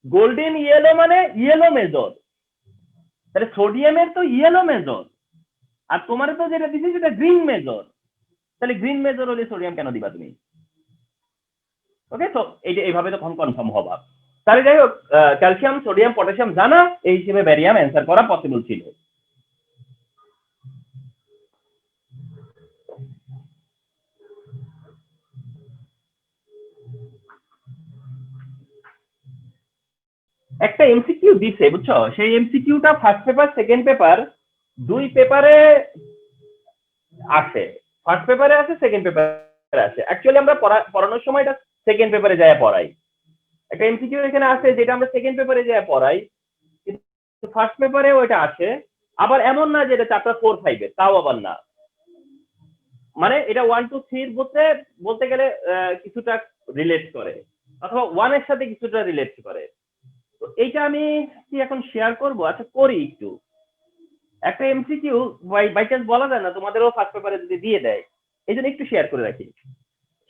গোল্ডেন ইয়েলো মানে ইয়েলো মেজর। তাহলে সোডিয়ামের তো ইয়েলো মেজর, আর তোমার তো যেটা দিচ্ছি সেটা গ্রিন মেজর। তাহলে গ্রিন মেজর হলে সোডিয়াম কেন দিবা তুমি? ওকে, তো এইটা এইভাবে তখন কনফার্ম হবা। তাহলে যাই হোক, ক্যালসিয়াম, সোডিয়াম, পটাশিয়াম জানা, এই হিসেবে ব্যারিয়াম অ্যান্সার করা পসিবল ছিল। একটা এমসিকিউ দিছে বুঝছো, সেই এমসিকিউটা ফার্স্ট পেপার সেকেন্ড পেপার দুই পেপারে আসে। ফার্স্ট পেপারে আছে, সেকেন্ড পেপারে আছে। অ্যাকচুয়ালি আমরা পড়ানোর সময় এটা সেকেন্ড পেপারে যায় পড়াই। একটা এমসিকিউ এখানে আছে যেটা আমরা সেকেন্ড পেপারে যায় পড়াই, কিন্তু ফার্স্ট পেপারে ওইটা আসে। আবার এমন না যে এটা চ্যাপ্টার 4-5 এর, তাও আবার না। মানে এটা 1-2-3 বলতে গেলে কিছুটা রিলেট করে, অথবা 1 এর সাথে কিছুটা রিলেট করে। তো এইটা আমি কি এখন শেয়ার করব? আচ্ছা করি একটু। একটা এমসিকিউ বাই চান্স বলা যায় না তোমাদেরও ফার্স্ট পেপারে যদি দিয়ে দেয়, এই জন্য একটু শেয়ার করে রাখি।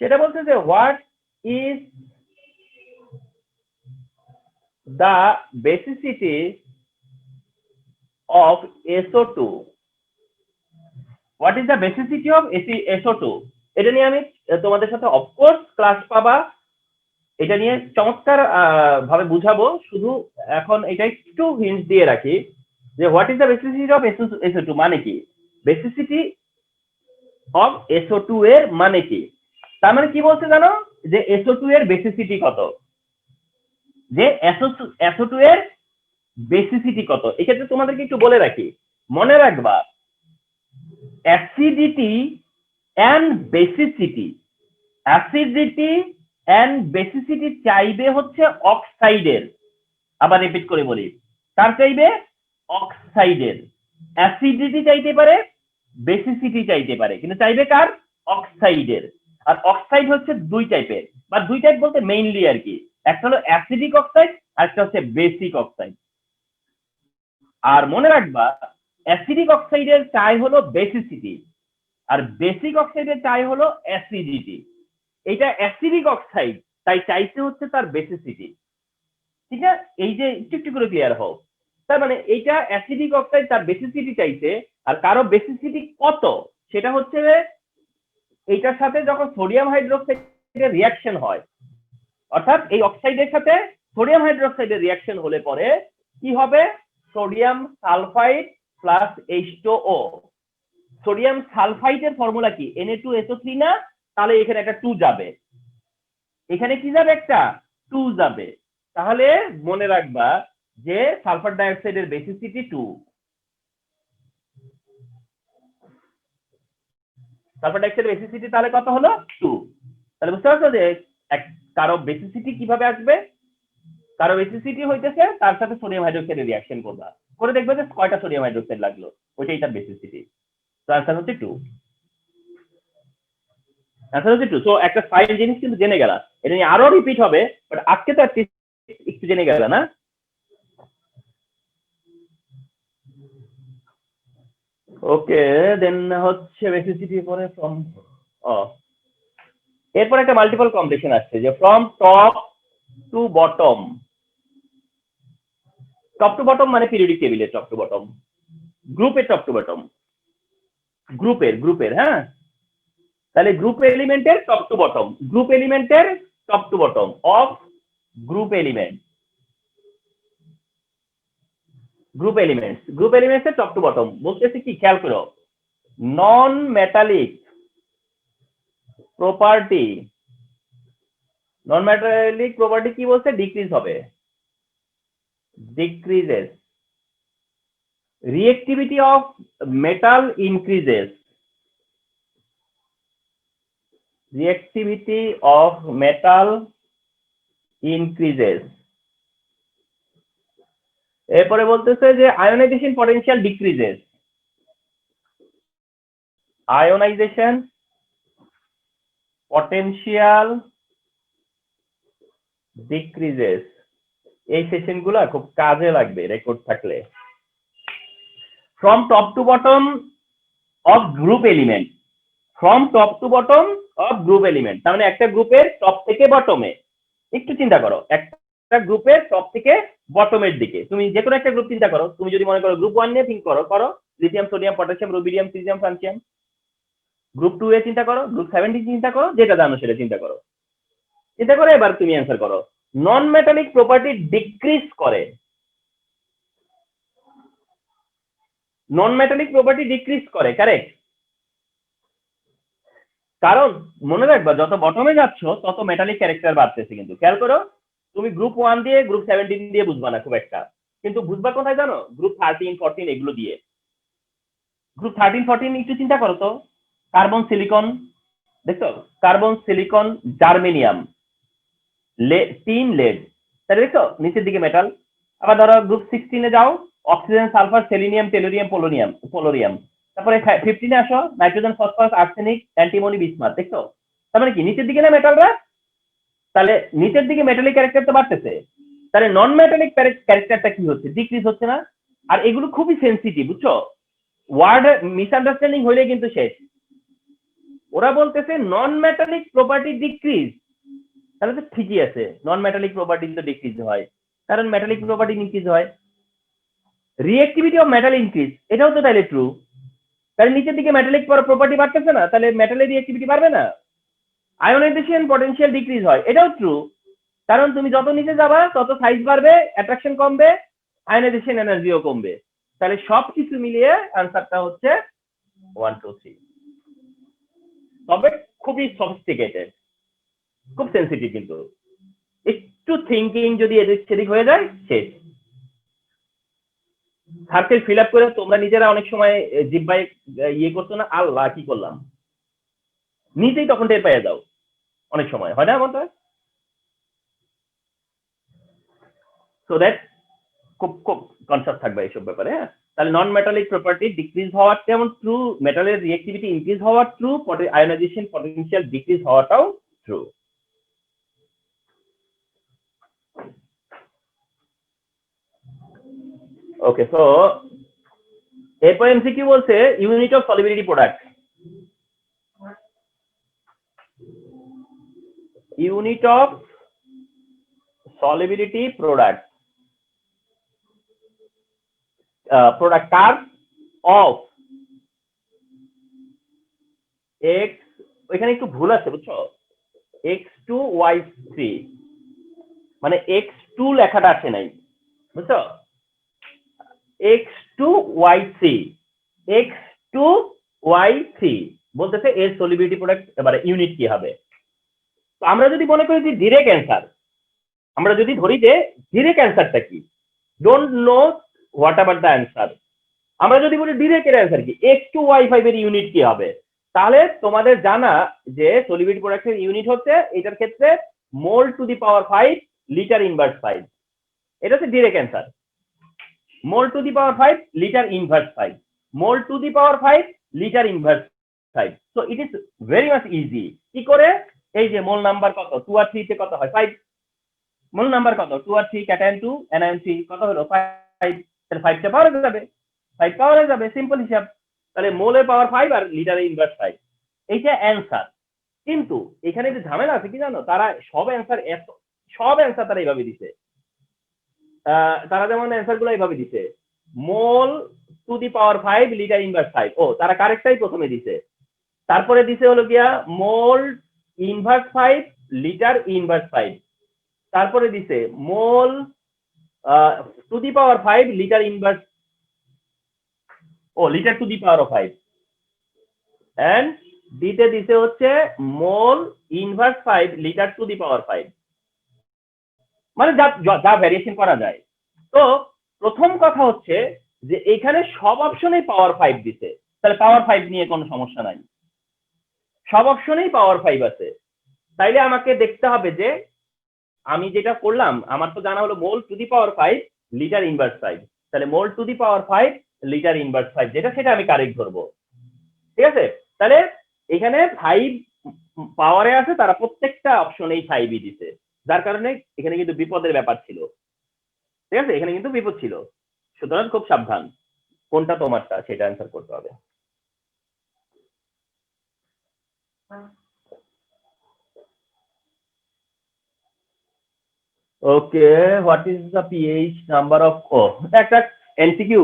সেটা বলছে যে what is the basicity of SO2, what is the basicity of SO2। এটা নিয়ে আমি তোমাদের সাথে অফকোর্স ক্লাস পাবা, এটা নিয়ে চমৎকার ভাবে বুঝাবো। শুধু এখন এটা একটু হিন্ট দিয়ে রাখি যে what is the basicity of SO2 মানে কি, বেসিসিটি অফ SO2 এর মানে কি। তার মানে কি বলছে জানো, যে SO2 এর বেসিসিটি কত, যে SO2 এর বেসিসিটি কত। এক্ষেত্রে তোমাদেরকে একটু বলে রাখি, মনে রাখবা acidity and basicity, acidity and basicity চাইবে হচ্ছে অক্সাইডের। আবার রিপিট করে বলি, কার চাইবে? অক্সাইডের। অ্যাসিডিটি চাইতে পারে, বেসিসিটি চাইতে পারে, কিন্তু চাইবে কার? অক্সাইডের। আর অক্সাইড হচ্ছে দুই টাইপের, বা দুই টাইপ বলতে মেইনলি আর কি, একটা হলো অ্যাসিডিক অক্সাইড, আর একটা হচ্ছে বেসিক অক্সাইড। আর মনে রাখবা অ্যাসিডিক অক্সাইডের চাই হলো বেসিসিটি, আর বেসিক অক্সাইডের চাই হলো অ্যাসিডিটি। এটা অ্যাসিডিক অক্সাইড, তাই চাইছে হচ্ছে তার বেসিসিটি। ঠিক আছে, এই যে একটু একটু করে ক্লিয়ার হোক। তার মানে এইটা অ্যাসিডিক অক্সাইড, তার বেসিসিটি চাইছে, আর কারো বেসিসিটি কত সেটা হচ্ছে এইটার সাথে যখন সোডিয়াম হাইড্রোক্সাইডের রিয়াকশন হয়, অর্থাৎ এই অক্সাইডের সাথে সোডিয়াম হাইড্রোক্সাইডের রিয়াকশন হলে পরে কি হবে, sodium sulphide plus H2O। Sodium সালফাইডের ফর্মুলা কি, Na2SO3 না, তাহলে এখানে একটা 2 যাবে, এখানে কি যাবে, একটা 2 যাবে। তাহলে মনে রাখবা যে সালফার ডাইঅক্সাইডের বেসিসিটি 2, সালফার ডাইঅক্সাইডের বেসিসিটি তাহলে কত হলো, 2। তাহলে বুঝতে পারছো যে কারো বেসিসিটি কিভাবে আসবে, কারো বেসিসিটি হইতেছে তার সাথে সোডিয়াম হাইড্রোক্সাইডের রিয়াকশন করবা, করে দেখবে যে কয়টা সোডিয়াম হাইড্রোক্সাইড লাগলো, ওইটাই তার বেসিসিটি। তো আনসার হচ্ছে 2, আনসার হচ্ছে 2। সো একটা ফাইন জিনিস কিন্তু জেনে গেলা, এটা নিয়ে আরো রিপিট হবে, বাট আজকে তো একটু জেনে গেলা না। ওকে, দেন হচ্ছে বেসিসিটি পরে ফ্রম, এরপর একটা মাল্টিপল কম্বিনেশন আসছে যে from top to bottom. Top to bottom মানে পিরিয়ডিক টেবিলের টপ টু বটম, গ্রুপের টপ টু বটম, গ্রুপের হ্যাঁ। তাহলে গ্রুপ এলিমেন্টের টপ টু বটম, গ্রুপ এলিমেন্টের top to bottom of group element, group elements এর টপ টু বটম বলতেছে কি, খেয়াল করো, নন মেটালিক প্রপার্টি, নন মেটালিক প্রপার্টি কি বলছে, ডিক্রিজ হবে, decreases, reactivity of metal increases, reactivity of metal increases। এরপরে বলতেছে যে ionization potential decreases, ionization potential decreases. এই সেশনগুলো খুব কাজে লাগবে রেকর্ড থাকলে। From top to bottom of group element, from top to bottom of group element, তার মানে একটা গ্রুপের টপ থেকে বটমে, একটু চিন্তা করো, একটা গ্রুপের টপ থেকে বটমের দিকে, তুমি যে কোনো একটা গ্রুপ চিন্তা করো, তুমি যদি মনে করো গ্রুপ 1 নিয়ে থিঙ্ক করো lithium sodium potassium rubidium caesium francium. Group 2 এ চিন্তা করো, গ্রুপ 17 চিন্তা করো, যেটা জানো সেটা চিন্তা করো, এবার তুমি অ্যান্সার করো। নন মেটালিক প্রপার্টি ডিক্রিজ করে, নন মেটালিক প্রপার্টি ডিক্রিজ করে, কারেক্ট। কারণ মনে রাখবা যত বটমে যাচ্ছ তত মেটালিক ক্যারেক্টার বাড়তেছে, কিন্তু খেয়াল করো, তুমি গ্রুপ 1 দিয়ে গ্রুপ 17 দিয়ে বুঝবা না খুব একটা, কিন্তু বুঝবা কোথায় জানো, গ্রুপ 13 14 এগুলো দিয়ে। গ্রুপ 13 14 একটু চিন্তা করো তো, কার্বন সিলিকন, দেখছো, carbon silicon germanium tin lead, তাহলে দেখছো নিচের দিকে মেটাল। আবার ধরো গ্রুপ 16 এ যাও, অক্সিজেন সালফার সেলিনিয়াম টেলুরিয়াম পোলোরিয়াম। তারপরে 15 এ আসো, nitrogen phosphorus arsenic antimony bismuth, দেখছো, তার মানে কি নিচের দিকে না মেটালরা, তাহলে নিচের দিকে মেটালিক ক্যারেক্টার তো বাড়তেছে, তাহলে নন মেটালিক ক্যারেক্টারটা কি হচ্ছে, ডিক্রিজ হচ্ছে না। আর এগুলো খুবই সেন্সিটিভ, বুঝছো, ওয়ার্ড মিসআন্ডারস্ট্যান্ডিং হইলে কিন্তু শেষ। ওরা বলতেছে নন মেটালিক প্রপার্টি ডিক্রিজ, তাহলে তো ঠিকই আছে, নন মেটালিক প্রপার্টি তো ডিক্রিজ হয়, কারণ মেটালিক প্রপার্টি ইনক্রিজ হয়। রিঅ্যাক্টিভিটি অফ মেটাল ইনক্রিজ, এটাও তো তাহলে ট্রু, তাহলে নিচের দিকে মেটালিক প্রপার্টি বাড়তেছে না, তাহলে মেটালের রিঅ্যাক্টিভিটি বাড়বে না। আয়োনাইজেশন পটেনশিয়াল ডিক্রিজ হয়, এটাও ট্রু, কারণ তুমি যত নিচে যাবা তত সাইজ বাড়বে, অ্যাট্রাকশন কমবে, আয়োনাইজেশন এনার্জিও কমবে। তাহলে সবকিছু মিলিয়ে আনসারটা হচ্ছে 1 2 3। তবে খুবই সফিস্টিকেটেড, খুব সেন্সিটিভ, কিন্তু একটু থিঙ্কিং যদি এদিক সেদিক হয়ে যায় শেষ। সার্কেল ফিল আপ করে তোমরা নিজেরা অনেক সময় জিব্বায় ইয়ে করছো না, আল্লাহ কি করলাম, নিজেই তখন টের পেয়ে যাও, অনেক সময় হয় না এমনটা। সো দ্যাট খুব খুব কনসাস থাকবে এইসব ব্যাপারে, হ্যাঁ। তাহলে নন মেটালিক প্রপার্টি ডিক্রিজ হওয়ার যেমন ট্রু, মেটালের রিঅ্যাক্টিভিটি ইনক্রিজ হওয়ার ট্রু, আয়োনাইজেশন পটেনশিয়াল ডিক্রিজ হওয়াটাও ট্রু। ওকে, সো এরপর এমসিকিউ বলছে unit of solubility product. Unit of solubility product product curve of x, এখানে একটু ভুল আছে বুঝছো, x2 y3 মানে x2 লেখাটা আসে নাই বুঝছো, x2 y3 x2 y3 বলতেছে এর সলিবিলিটি প্রোডাক্ট এবারে ইউনিট কি হবে। তো আমরা যদি মনে করি যে ডিরেক্ট অ্যান্সার, আমরা যদি ধরি যে ডিরেক্ট অ্যান্সারটা কি, don't know what ever the answer, আমরা যদি বলি ডিরেক্ট এর অ্যান্সার কি, x2 y5 এর ইউনিট কি হবে, তাহলে তোমাদের জানা যে সলিবিলিটি প্রোডাক্টের ইউনিট হচ্ছে এটার ক্ষেত্রে mole to the power 5 litre inverse 5, এটা হচ্ছে direct answer. Mole to the power 5 litre inverse 5, mole to the power 5 litre inverse 5। So it is very much easy. কি করে, এই যে মোল নাম্বার কত 2 আর 3 তে কত হয় 5, মোল নাম্বার কত 2 আর 3 ক্যাটায়ন 2 অ্যানায়ন 3 কত হলো 5, তাহলে 5 টা পাওয়ার যাবে, 5 পাওয়ার হয়ে যাবে, সিম্পল হিসাব। তাহলে মোলের পাওয়ার 5 আর লিটারের ইনভার্স 5, এইটা অ্যান্সার। কিন্তু এখানে যে ঝামেলা আছে কি জানো, তারা সব অ্যান্সার তারা এইভাবে দিছে, তারা যেমন অ্যান্সার গুলো এইভাবে দিছে mole to the power 5 litre inverse 5, ও তারা কারেক্টটাই প্রথমে দিছে, তারপরে দিছে হলো গিয়া মোল ইনভার্স 5 লিটার ইনভার্স 5, তারপরে দিছে mole to the power 5 litre inverse, ও litre to the power of 5, and দিতে দিতে হচ্ছে mole inverse 5 litre to the power 5, মানে যা ভ্যারিয়েশন করা যায়। তো প্রথম কথা হচ্ছে যে এখানে সব অপশনেই পাওয়ার 5 দিছে, তাহলে পাওয়ার 5 নিয়ে কোনো সমস্যা নাই, সব অপশনেই পাওয়ার 5 আছে। তাইলে আমাকে দেখতে হবে যে আমি যেটা করলাম, আমার তো জানা হলো mole to the power 5 litre inverse 5, তাহলে mole to the power 5 litre inverse 5 যেটা, সেটা আমি কারেক্ট ধরবো। ঠিক আছে, তাহলে এখানে 5 পাওয়ারে আছে, তারা প্রত্যেকটা অপশনেই 5ই দিছে, যার কারণে এখানে কিন্তু বিপদের ব্যাপার ছিল। ঠিক আছে, এখানে কিন্তু বিপদ ছিল, সুতরাং খুব সাবধান, কোনটা তোমারটা সেটা অ্যান্সার করতে হবে। Okay, what is the pH number of, ও একটা এমসিকিউ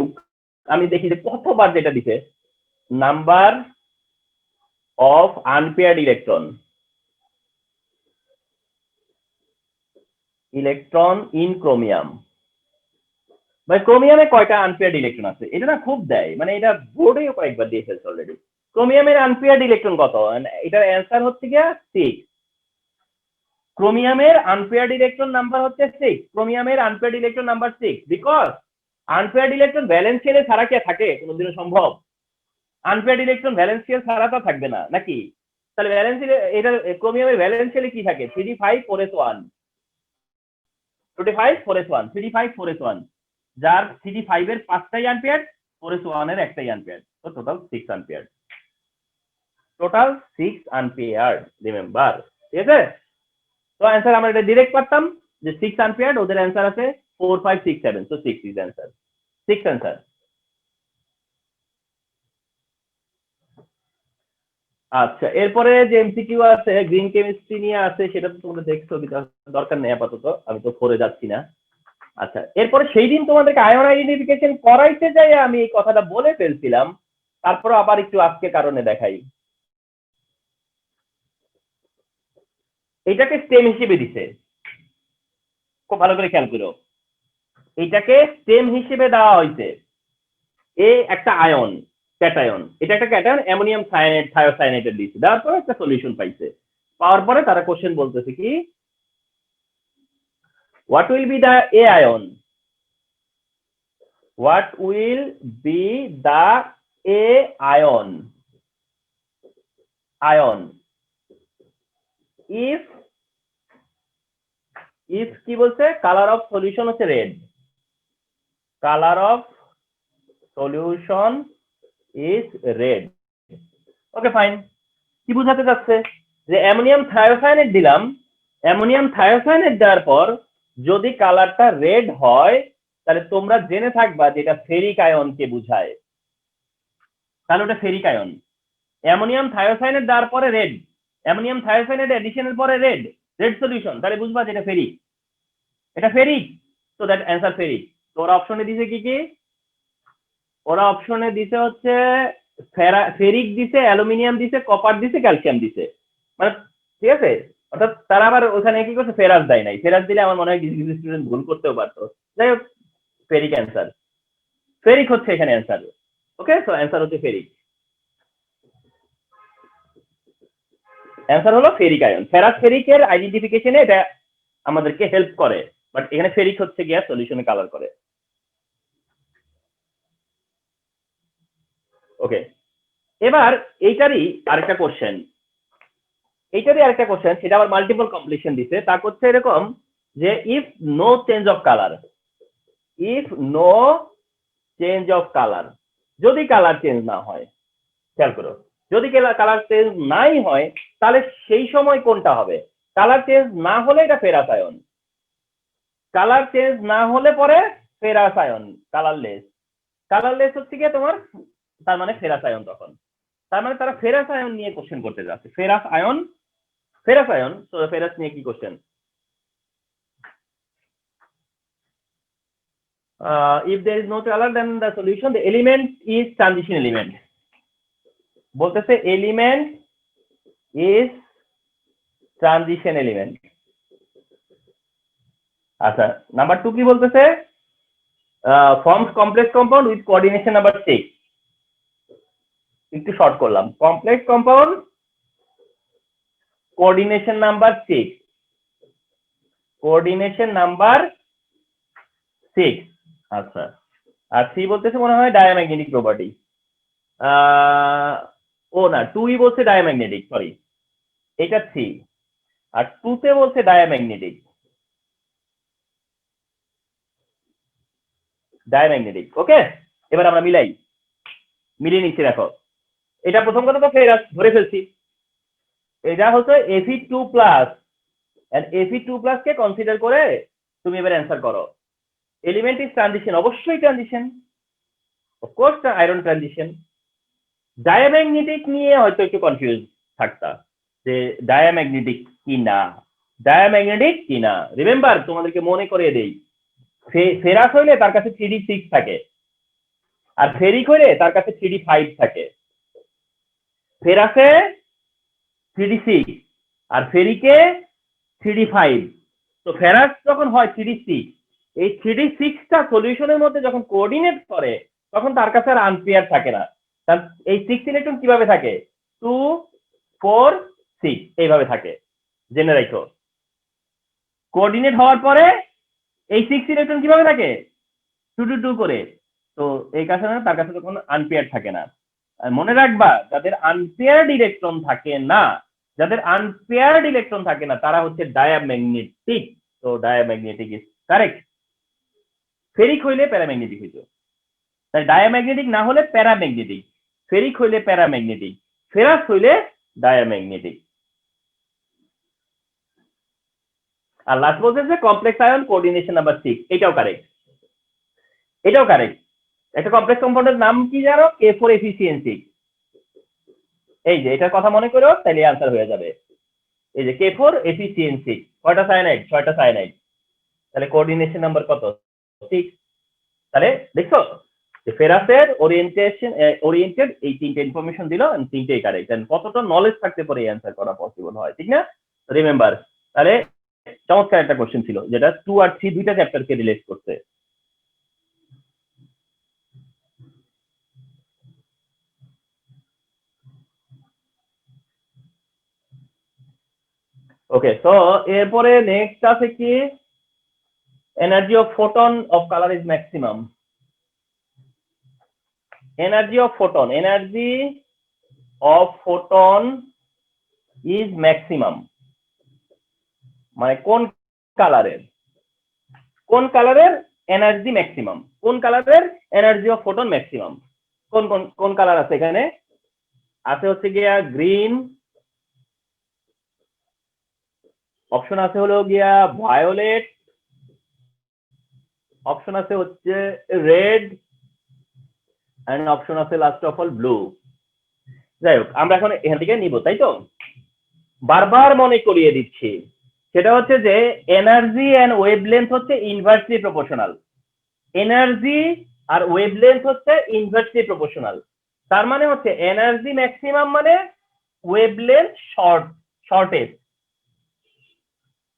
আমি দেখি যে কতবার যেটা দিছে, number of unpaired electron in chromium, ভাই ক্রোমিয়ামে কয়টা আনপেয়ার্ড ইলেকট্রন আছে, এটা না খুব দেয়, মানে এটা বোর্ডেও কয়েকবার দিয়ে ফেলছে অলরেডি। ক্রোমিয়ামের আনপেয়ার্ড ইলেকট্রন কত, এটার অ্যান্সার হচ্ছে গিয়া 6, ক্রোমিয়ামের আনপেয়ার্ড ইলেকট্রন নাম্বার হচ্ছে 6, ক্রোমিয়ামের unpaired electron number 6, because unpaired electron valence শেলে ছাড়া কি থাকে কোনোদিনও সম্ভব, আনপেয়ার্ড ইলেকট্রন ভ্যালেন্স শেল ছাড়া তো থাকবে না নাকি, তাহলে ভ্যালেন্স এটা ক্রোমিয়ামের ভ্যালেন্স শেলে কি থাকে 3d5 4s1, 25 4s1 3d5 4s1, যার 3d5 এর 5টাই আনপেয়ার্ড, 4s1 এর একটাই আনপেয়ার্ড, তো total 6 unpaired, total 6 unpaired, remember. ঠিক আছে, তো অ্যান্সার আমরা এটা ডিরেক্ট পারতাম যে 6 আনপেয়ার্ড, ওদের অ্যান্সার আছে 4 5 6 7, সো 6 ইজ অ্যান্সার, 6 অ্যান্সার। আচ্ছা, এরপরে যে এমসিকিউ আছে গ্রিন কেমিস্ট্রি নিয়ে আছে, সেটা তো তোমরা দেখছো, দরকার নেই আপাতত, আমি তো করে যাচ্ছি না। আচ্ছা, এরপরে সেই দিন তোমাদেরকে আয়ন আইডেন্টিফিকেশন করাইতে যাই আমি এই কথাটা বলে ফেলছিলাম, তারপরে আবার একটু আজকে কারণে দেখাই। এটাকে স্টেম হিসেবে দিছে, খুব ভালো করে খেয়াল করো, এটাকে স্টেম হিসেবে দেওয়া হয়েছে, এ একটা আয়ন ক্যাটায়ন, এটা একটা ক্যাটায়ন অ্যামোনিয়াম সায়ানাইড থায়োসায়ানাইডের দিয়েছে, দেওয়ার পরে একটা সলিউশন পাইছে, পাওয়ার পরে তারা কোশ্চেন বলতেছে কি what will be the a ion, what will be the a ion if কি বলছে, কালার অফ সলিউশন হচ্ছে red, colour of solution is red. Okay fine, কি বোঝাতে চাচ্ছে যে অ্যামোনিয়াম থায়োসায়ানেট দিলাম, অ্যামোনিয়াম থায়োসায়ানেট দেওয়ার পর যদি কালারটা রেড হয়, তাহলে তোমরা জেনে থাকবা যেটা ফেরিক আয়নকে বোঝায়, তাহলে ওটা ফেরিক আয়ন। অ্যামোনিয়াম থায়োসায়ানেট দেওয়ার পরে রেড, অ্যামোনিয়াম থায়োসায়ানেট এডিশনের পরে রেড, রেড সলিউশন, তাহলে বুঝবা যে এটা ফেরিক, এটা ফেরিক, তো দ্যাট অ্যান্সার ফেরিক। তো ওরা অপশনে দিছে কি কি, ওরা অপশনে দিছে হচ্ছে ফেরিক দিছে, অ্যালুমিনিয়াম দিছে, কপার দিছে, ক্যালসিয়াম দিছে, মানে ঠিক আছে। অর্থাৎ তারা আবার ওখানে কি করছে, ফেরাস দেয় নাই। ফেরাস দিলে আমার মনে হয় কিছু কিছু স্টুডেন্ট ভুল করতেও পারতো। যাই হোক, ফেরিক অ্যান্সার, ফেরিক হচ্ছে এখানে অ্যান্সার। ওকে, সো অ্যান্সার হচ্ছে ফেরিক, অ্যান্সার হলো ফেরিক আয়ন। ফেরাস ফেরিকের আইডেন্টিফিকেশনে এটা আমাদেরকে হেল্প করে, বাট এখানে ফেরিক হচ্ছে গিয়া সলিউশনে কালার করে। ওকে, এবার এইটারই আরেকটা কোশ্চেন, সেটা আবার মাল্টিপল কমপ্লিশন দিছে। তা হচ্ছে এরকম যে if no change of colour, যদি কালার চেঞ্জ না হয়, খেয়াল করো, যদি কালার চেঞ্জ নাই হয় তাহলে সেই সময় কোনটা হবে? কালার চেঞ্জ না হলে এটা ফেরাস আয়ন, কালার চেঞ্জ না হলে পরে ফেরাস আয়ন, কালারলেস হচ্ছে গিয়ে তোমার, তার মানে ফেরাস আয়ন। তখন তার মানে তারা ফেরাস আয়ন নিয়ে কোশ্চেন করতে যাচ্ছে, ফেরাস আয়ন। তো ফেরাস নিয়ে কি question? if there is no color then the solution, the element is transition element, বলতেছে এলিমেন্ট ইজ ট্রানজিশন এলিমেন্ট। আচ্ছা, নাম্বার 2 কি বলতেছে? Forms complex compound with coordination number 6। একটু শর্ট করলাম, কমপ্লেক্স কম্পাউন্ড কোঅর্ডিনেশন নাম্বার 6, আচ্ছা, আর 3 বলতেছে মনে হয় ডায়াম্যাগনেটিক প্রপার্টি। ও না, 2ই বলছে ডায়াম্যাগনেটিক, সরি, এটা 3, আর 2তে বলছে ডায়াম্যাগনেটিক। ওকে, এবার আমরা মিলিয়ে নিচ্ছি। দেখো, এটা প্রথম কথা তো ফেরাস ধরে ফেলছি, এটা হচ্ছে Fe2+, and Fe2+ K consider করে তুমি এবার অ্যান্সার করো। এলিমেন্ট ইজ ট্রানজিশন, অবশ্যই transition, of course iron transition. Diamagnetic নিয়ে হয়তো একটু কনফিউজ থাকতা যে ডায়াম্যাগনেটিক কিনা। রিমেম্বার, তোমাদেরকে মনে করিয়ে দেই, ফেরাস হইলে তার কাছে 3d6 থাকে, আর ফেরিক হইলে তার কাছে 3d5 থাকে। ফেরাসে 3d6 আর ফেরিকে 3d5। তো ফেরাস যখন হয় 3d6, এই 3d6টা সলিউশনের মধ্যে যখন কোঅর্ডিনেট করে তখন তার কাছে আর আনপেয়ার থাকে না। কারণ এই 6 ইলেকট্রন কিভাবে থাকে, 2 4 6 এইভাবে থাকে, জেনে রাখো। কোঅর্ডিনেট হওয়ার পরে এই 6 ইলেকট্রন কিভাবে থাকে, 2 2 2 করে। তো এই কারণে তার কাছে তখন আনপেয়ার থাকে না। আর মনে রাখবা, যাদের আনপেয়ার্ড ইলেকট্রন থাকে না, তারা হচ্ছে ডায়াম্যাগনেটিক। তো ডায়াম্যাগনেটিক ইজ কারেক্ট। ফেরিক হইলে প্যারাম্যাগনেটিক হইতো, তাই ডায়াম্যাগনেটিক না হলে প্যারাম্যাগনেটিক, ফেরিক হইলে প্যারাম্যাগনেটিক, ফেরাস হইলে ডায়াম্যাগনেটিক। আর লাস্ট বলতেছে কমপ্লেক্স আয়ন কোঅর্ডিনেশন নাম্বার 6, এটাও কারেক্ট। একটা কমপ্লেক্স কম্পাউন্ডের নাম কি জানো? K4Fe6। এই যে এটার কথা মনে করো, তাহলে আনসার হয়ে যাবে। এই যে K4Fe6, কয়টা সায়ানাইড? 6টা সায়ানাইড, তাহলে কোঅর্ডিনেশন নাম্বার কত? 6। তাহলে দেখছো যে ফেরাসের ওরিয়েন্টেড এই 3টে ইনফরমেশন দিল, এন্ড 3টেই কারেক্ট। এন্ড কতটা নলেজ থাকতে পারে এই অ্যান্সার করা পসিবল হয়, ঠিক না? রিমেম্বার, তাহলে চমৎকার একটা কোশ্চেন ছিল যেটা 2 আর 3 দুইটা চ্যাপ্টারকে রিলেট করছে। ওকে, তো এরপরে নেক্সট আছে কি, energy of photon of colour is maximum. Energy of photon is maximum, মানে কোন কালারের এনার্জি ম্যাক্সিমাম, কোন কালারের এনার্জি অফ ফোটন ম্যাক্সিমাম। কোন কালার আছে এখানে? আছে হচ্ছে গিয়া গ্রিন, অপশন আছে হলো গিয়া ভায়োলেট, অপশন আছে হচ্ছে রেড, এন্ড অপশন আছে লাস্ট অফ অল ব্লু। যাই হোক, আমরা এখন এখান থেকে নিব, তাই তো? বারবার মনে করিয়ে দিচ্ছি, সেটা হচ্ছে যে এনার্জি এন্ড ওয়েভলেন্থ হচ্ছে ইনভার্সলি প্রপোর্শনাল। এনার্জি আর ওয়েভলেন্থ হচ্ছে ইনভার্সলি প্রপোর্শনাল। তার মানে হচ্ছে এনার্জি ম্যাক্সিমাম মানে wavelength shortest,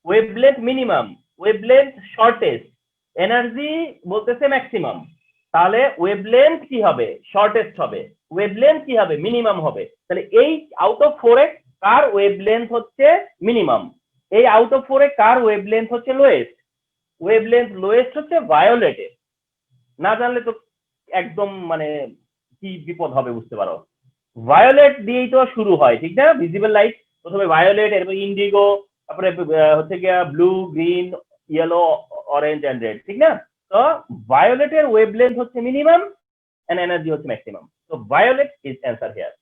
wavelength minimum, wavelength shortest, energy বলতেছে ম্যাক্সিমাম, তাহলে ওয়েভলেন্থ কি হবে? শর্টেস্ট হবে। ওয়েভলেন্থ কি হবে? মিনিমাম হবে। তাহলে এই out of 4 A car wavelength হচ্ছে মিনিমাম? এই out of 4 A car wavelength হচ্ছে লোয়েস্ট? ওয়েভলেন্থ লোয়েস্ট হচ্ছে ভায়োলেটের। না জানলে তো একদম মানে কি বিপদ হবে বুঝতে পারো। ভায়োলেট দিয়েই তো শুরু হয়, ঠিক না? ভিজিবল লাইট প্রথমে ভায়োলেট, এরপর ইন্ডিগো, তারপরে হচ্ছে গিয়া blue, green, yellow, orange and red, ঠিক না? তো ভায়োলেটের ওয়েভলেন্থ হচ্ছে মিনিমাম এন্ড এনার্জি হচ্ছে ম্যাক্সিমাম। তো violet is answer here,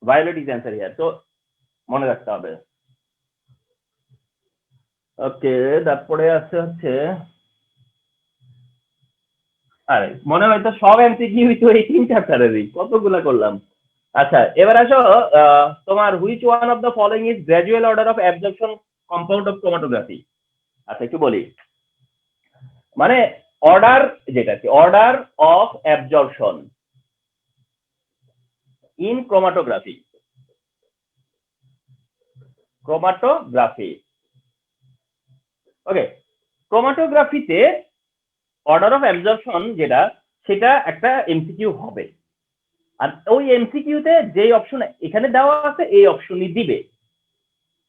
violet is answer here. তো মনে রাখতে হবে। ওকে, তারপরে আছে হচ্ছে, আরে মনে হয় তো সব এমসিকিউ তো এই 3 চ্যাপ্টারেরই, কতগুলা করলাম। আচ্ছা এবার আসো, তোমার which one of the following is gradual order of absorption compound of chromatography. আচ্ছা একটু বলি, মানে অর্ডার, যেটা কি order of absorption in chromatography, chromatography. Okay, ক্রোমাটোগ্রাফিতে অর্ডার অফ অ্যাবজর্পশন যেটা, সেটা একটা এমসিকিউ হবে। আর ওই এমসিকিউতে যেই অপশন এখানে দেওয়া আছে এই অপশনই দিবে।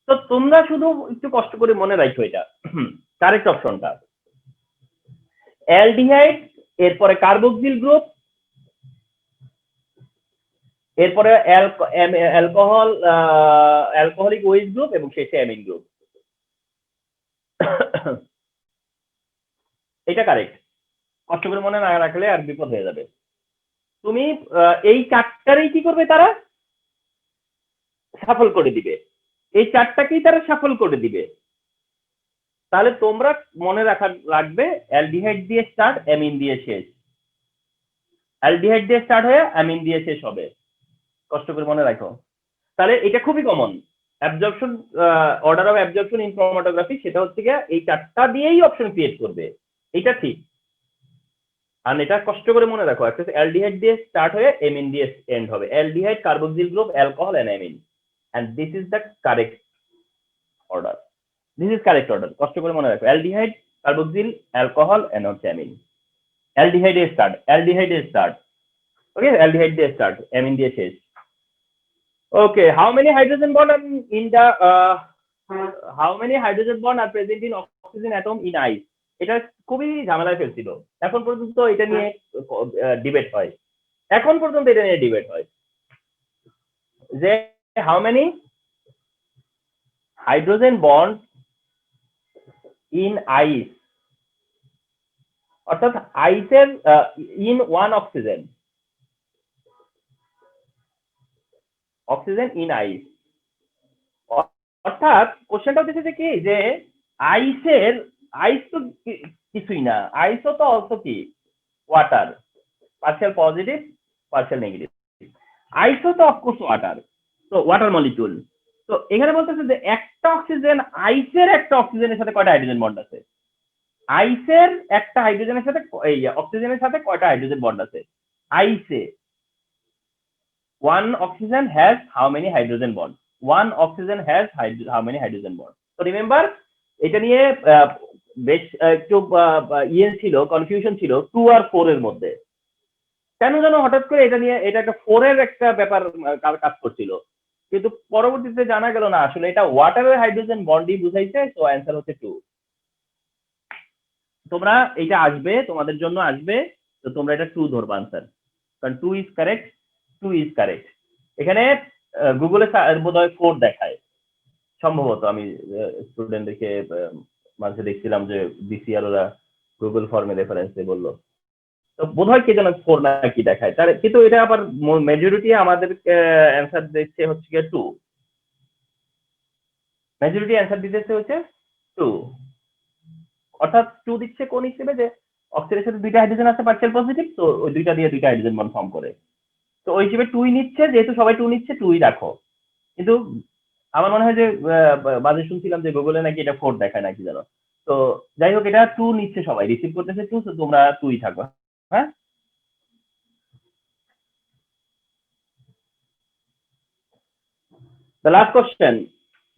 তো তোমরা শুধু একটু কষ্ট করে মনে রাখো এটা কারেক্ট অপশনটা অ্যালডিহাইড, এরপরে কার্বক্সিল গ্রুপ, এরপরে অ্যালকোহল, অ্যালকোহলিক ওয়েজ গ্রুপ এবং শেষে অ্যামিন গ্রুপ। এটা কারেক্ট। কষ্ট করে মনে না রাখলে আর বিপদ হয়ে যাবে। তুমি এই চারটারই কি করবে, তারা সাফল করে দিবে, এই চারটাকেই তারা সাফল করে দিবে। তাহলে তোমরা মনে রাখবে অ্যালডিহাইড দিয়ে স্টার্ট, অ্যামিন দিয়ে শেষ, অ্যালডিহাইড দিয়ে স্টার্ট হয়ে অ্যামিন দিয়ে শেষ হবে। কষ্ট করে মনে রাখো। তাহলে এটা খুবই common, absorption, order of absorption in chromatography, সেটা হচ্ছে গিয়ে এই চারটা দিয়েই অপশন ক্রিয়েট করবে, এটা ঠিক। আর এটা কষ্ট করে মনে রাখো, একটা অ্যালডিহাইড দিয়ে স্টার্ট হয়ে অ্যামিন দিয়ে এন্ড হবে, aldehyde, carboxyl group, alcohol and amine, and this is the correct order, this is correct order. কষ্ট করে মনে রাখো, অ্যালডিহাইড, কার্বক্সিল, অ্যালকোহল এন্ড হচ্ছে অ্যামিন। অ্যালডিহাইড এ স্টার্ট, অ্যালডিহাইড এ স্টার্ট, ওকে, অ্যালডিহাইড দিয়ে স্টার্ট, অ্যামিন দিয়ে শেষ। Okay, how many hydrogen bond are in the how many hydrogen bond are present in oxygen atom in ice? এটা খুবই ঝামেলায় ফেলছিল। এখন পর্যন্ত এটা নিয়ে ডিবেট হয়, এখন পর্যন্ত এটা নিয়ে ডিবেট হয় যে how many hydrogen bond in ice, অর্থাৎ আইসের in one oxygen, oxygen in ice. অর্থাৎ কোশ্চেনটা হচ্ছে কি যে আইসের, আইস তো কিছুই না, আইসও তো অলসো কি water, partial positive partial negative, আইসও তো অফকোর্স ওয়াটার, তো ওয়াটার মলিকিউল। তো এখানে বলতেছে যে একটা অক্সিজেন, আইসের একটা অক্সিজেনের সাথে কয়টা হাইড্রোজেন বন্ড আছে, আইসের একটা হাইড্রোজেনের সাথে এই অক্সিজেনের সাথে কয়টা হাইড্রোজেন বন্ড আছে আইসে। One oxygen has how many hydrogen bonds? One oxygen has how many hydrogen bonds? So remember, এটা নিয়ে বেশ একটু ইয়ে ছিল, কনফিউশন ছিল 2 আর 4 এর মধ্যে। কেন যেন হঠাৎ করে এটা নিয়ে, এটা একটা 4 এর একটা ব্যাপার কাজ করছিল, কিন্তু পরবর্তীতে জানা গেল না আসলে এটা ওয়াটারের হাইড্রোজেন বন্ডই বুঝাইছে। তো অ্যান্সার হচ্ছে 2। তোমরা এটা আসবে, তোমাদের জন্য আসবে, তো তোমরা এটা 2 ধরবা আনসার, কারণ 2 ইজ কারেক্ট, 2 ইজ কারেক্ট। এখানে গুগলে বোধহয় 4 দেখায় সম্ভবত, আমি স্টুডেন্টদেরকে মাঝে দেখছিলাম যে বিসিআর ওরা গুগল ফর্মে রেফারেন্সে বললো, তো বোধহয় কে যেন 4 না কি দেখায়, তার কিন্তু এটা আবার মেজরিটি আমাদের অ্যান্সার দিচ্ছে হচ্ছে 2, মেজরিটি অ্যান্সার দিতেছে হচ্ছে 2, অর্থাৎ 2 দিচ্ছে কোন হিসেবে, যে অক্সিজেনের সাথে দুইটা হাইড্রোজেন আছে পার্শিয়াল পজিটিভ, তো ওই দুইটা দিয়ে দুইটা হাইড্রোজেন বন্ড ফর্ম করে, তো ওই হিসেবে 2 নিচ্ছে, যেহেতু সবাই 2 নিচ্ছে 2ই রাখো। কিন্তু আমার মনে হয় যে বাজে শুনছিলাম যে গুগলে নাকি এটা 4 দেখায় নাকি জানো। তো যাই হোক এটা 2 নিচ্ছে সবাই, রিসিভ করতেছে 2, তো তোমরা 2ই থাকো। হ্যাঁ, the last question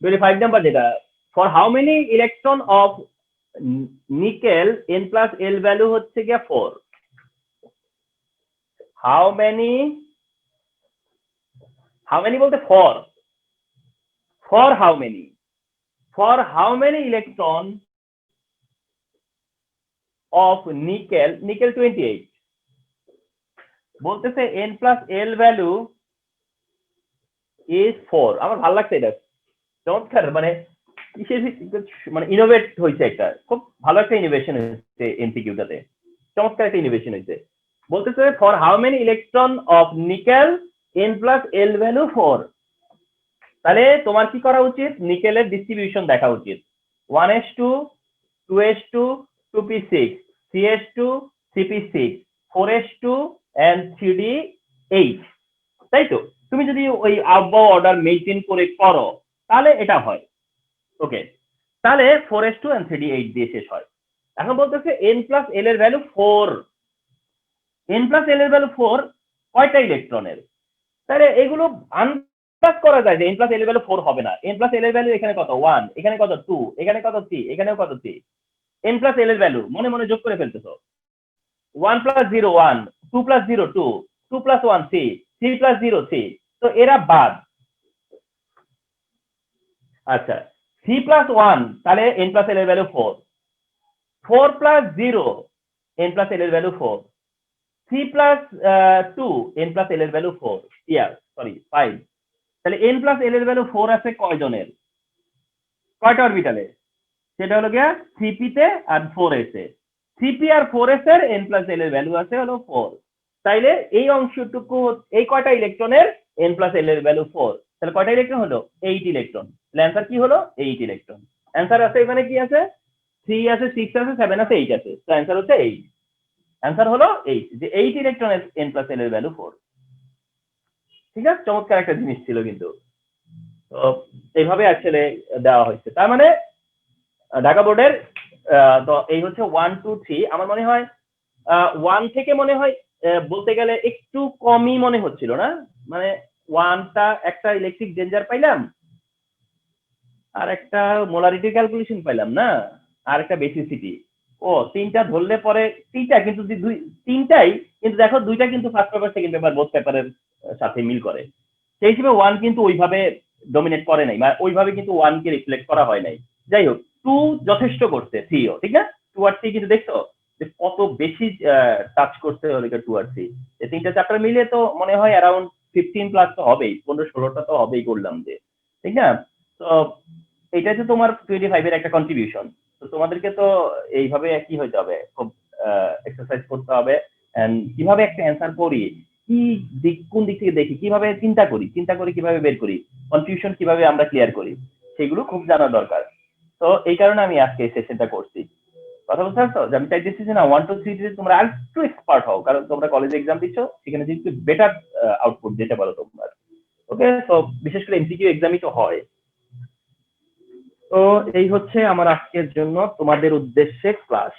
25 number যেটা, for how many electron of nickel n plus l value হচ্ছে গিয়া 4, how many বলতে for how many electron of nickel 28 বলতেছে n plus l value is 4। আমার ভালো লাগছে এটা, চমৎকার, মানে মানে ইনোভেট হয়েছে, একটা খুব ভালো একটা ইনোভেশন হয়েছে এমসিকিউটাতে, চমৎকার একটা ইনোভেশন হয়েছে। বলতেছে for how many electron of nickel n plus l value 4। তাহলে তোমার কি করা উচিত, নিকেলের ডিস্ট্রিবিউশন দেখা উচিত, 1s2 2s2 2p6 3s2 3p6 4s2 and 3d8, তাই তো? তুমি যদি ওই আবহাওয়া অর্ডার মেইনটেইন করে করো তাহলে এটা হয়। ওকে, তাহলে 4s2 and 3d8 দিয়ে শেষ হয়। এখন বলতেছে n প্লাস l এর ভ্যালু 4, n প্লাস l এর ভ্যালু 4 কয়টা ইলেকট্রনের? তাহলে এগুলো আন্দাজ করা যায় যে n প্লাস l এর ভ্যালু 4 হবে না। n প্লাস l এর ভ্যালু এখানে কত 1, এখানে কত 2, এখানে কত 3, এখানেও কত 3। n প্লাস l এর ভ্যালু মনে মনে যোগ করে ফেলতেছো, 1 প্লাস 0 1, 2 প্লাস 0 2, 2 প্লাস 1 3, 3 প্লাস 0 3, তো এরা বাদ। আচ্ছা, 3 প্লাস 1 তাহলে n প্লাস l এর value 4, 4 plus 0 n plus l এর value 4, 3 plus 2 n plus l এর ভ্যালু 4, সরি 5। তাহলে n প্লাস l এর ভ্যালু 4 আছে কয়জনের, কয়টা অরবিটালে? সেটা হলো গিয়া 3p তে আর 4s এ। 3p আর 4s এর n প্লাস l এর ভ্যালু আছে হলো 4। তাইলে এই অংশটুকু, এই কয়টা ইলেকট্রনের n প্লাস l এর ভ্যালু 4, তাহলে কয়টা ইলেকট্রন হলো 8 ইলেকট্রন। তাহলে অ্যান্সার কি হলো 8 ইলেকট্রন। অ্যান্সার আছে এখানে কি আছে, 3 আছে 6 আছে 7 আছে 8 আছে, তো অ্যান্সার হচ্ছে 8। অ্যান্সার হলো 8, যে 8 ইলেকট্রনের n প্লাস l এর ভ্যালু 4। ঠিক আছে, চমৎকার একটা জিনিস ছিল কিন্তু। তো এইভাবে আসলে দেওয়া হয়েছে। তার মানে ঢাকা বোর্ডের তো এই হচ্ছে 1 2 3। আমার মনে হয় 1 থেকে মনে হয় বলতে গেলে একটু কমই মনে হচ্ছিল না, মানে 1টা একটা ইলেকট্রিক ডেঞ্জার পাইলাম, আর একটা মোলারিটি ক্যালকুলেশন পাইলাম না, আর একটা বেসিসিটি। ও 3টা ধরলে পরে 3টা কিন্তু 3টাই কিন্তু দেখো 2টা কিন্তু first paper second paper both পেপারের সাথে মিল করে, সেই হিসেবে 1 কিন্তু ওইভাবে ডমিনেট করে নাই, বা ওইভাবে কিন্তু 1 কে রিফ্লেক্ট করা হয় নাই। যাই হোক 2 যথেষ্ট করছে, 3ও ঠিক না, 2 আর 3 কিন্তু দেখছো যে কত বেশি টাচ করতে হলো 2 আর 3, এই তিনটা চ্যাপ্টার মিলে তো মনে হয় অ্যারাউন্ড 15 প্লাস তো হবেই, 15-16টা তো হবেই করলাম যে, ঠিক না? তো এটা যে তোমার 25 এর একটা কন্ট্রিবিউশন, তো তোমাদেরকে তো এইভাবে কি হইতে হবে, খুব এক্সারসাইজ করতে হবে, এন্ড কিভাবে একটা অ্যান্সার করি, কি দিক কোন দিক থেকে দেখি, কিভাবে চিন্তা করি কিভাবে বের করি, কনফিউশন কিভাবে আমরা ক্লিয়ার করি, সেগুলো খুব জানা দরকার। তো এই কারণে আমি আজকে এই সেশনটা করছি। কথা বুঝতে পারছো, যে আমি চাইতেছি যে না 1 2 3 তে তোমরা আর একটু এক্সপার্ট হও, কারণ তোমরা কলেজে এক্সাম দিচ্ছ, সেখানে যদি একটু বেটার আউটপুট দিতে পারো তোমরা। ওকে, তো বিশেষ করে এমসিকিউ এক্সামই তো হয়। তো এই হচ্ছে আমার আজকের জন্য তোমাদের উদ্দেশ্যে ক্লাস।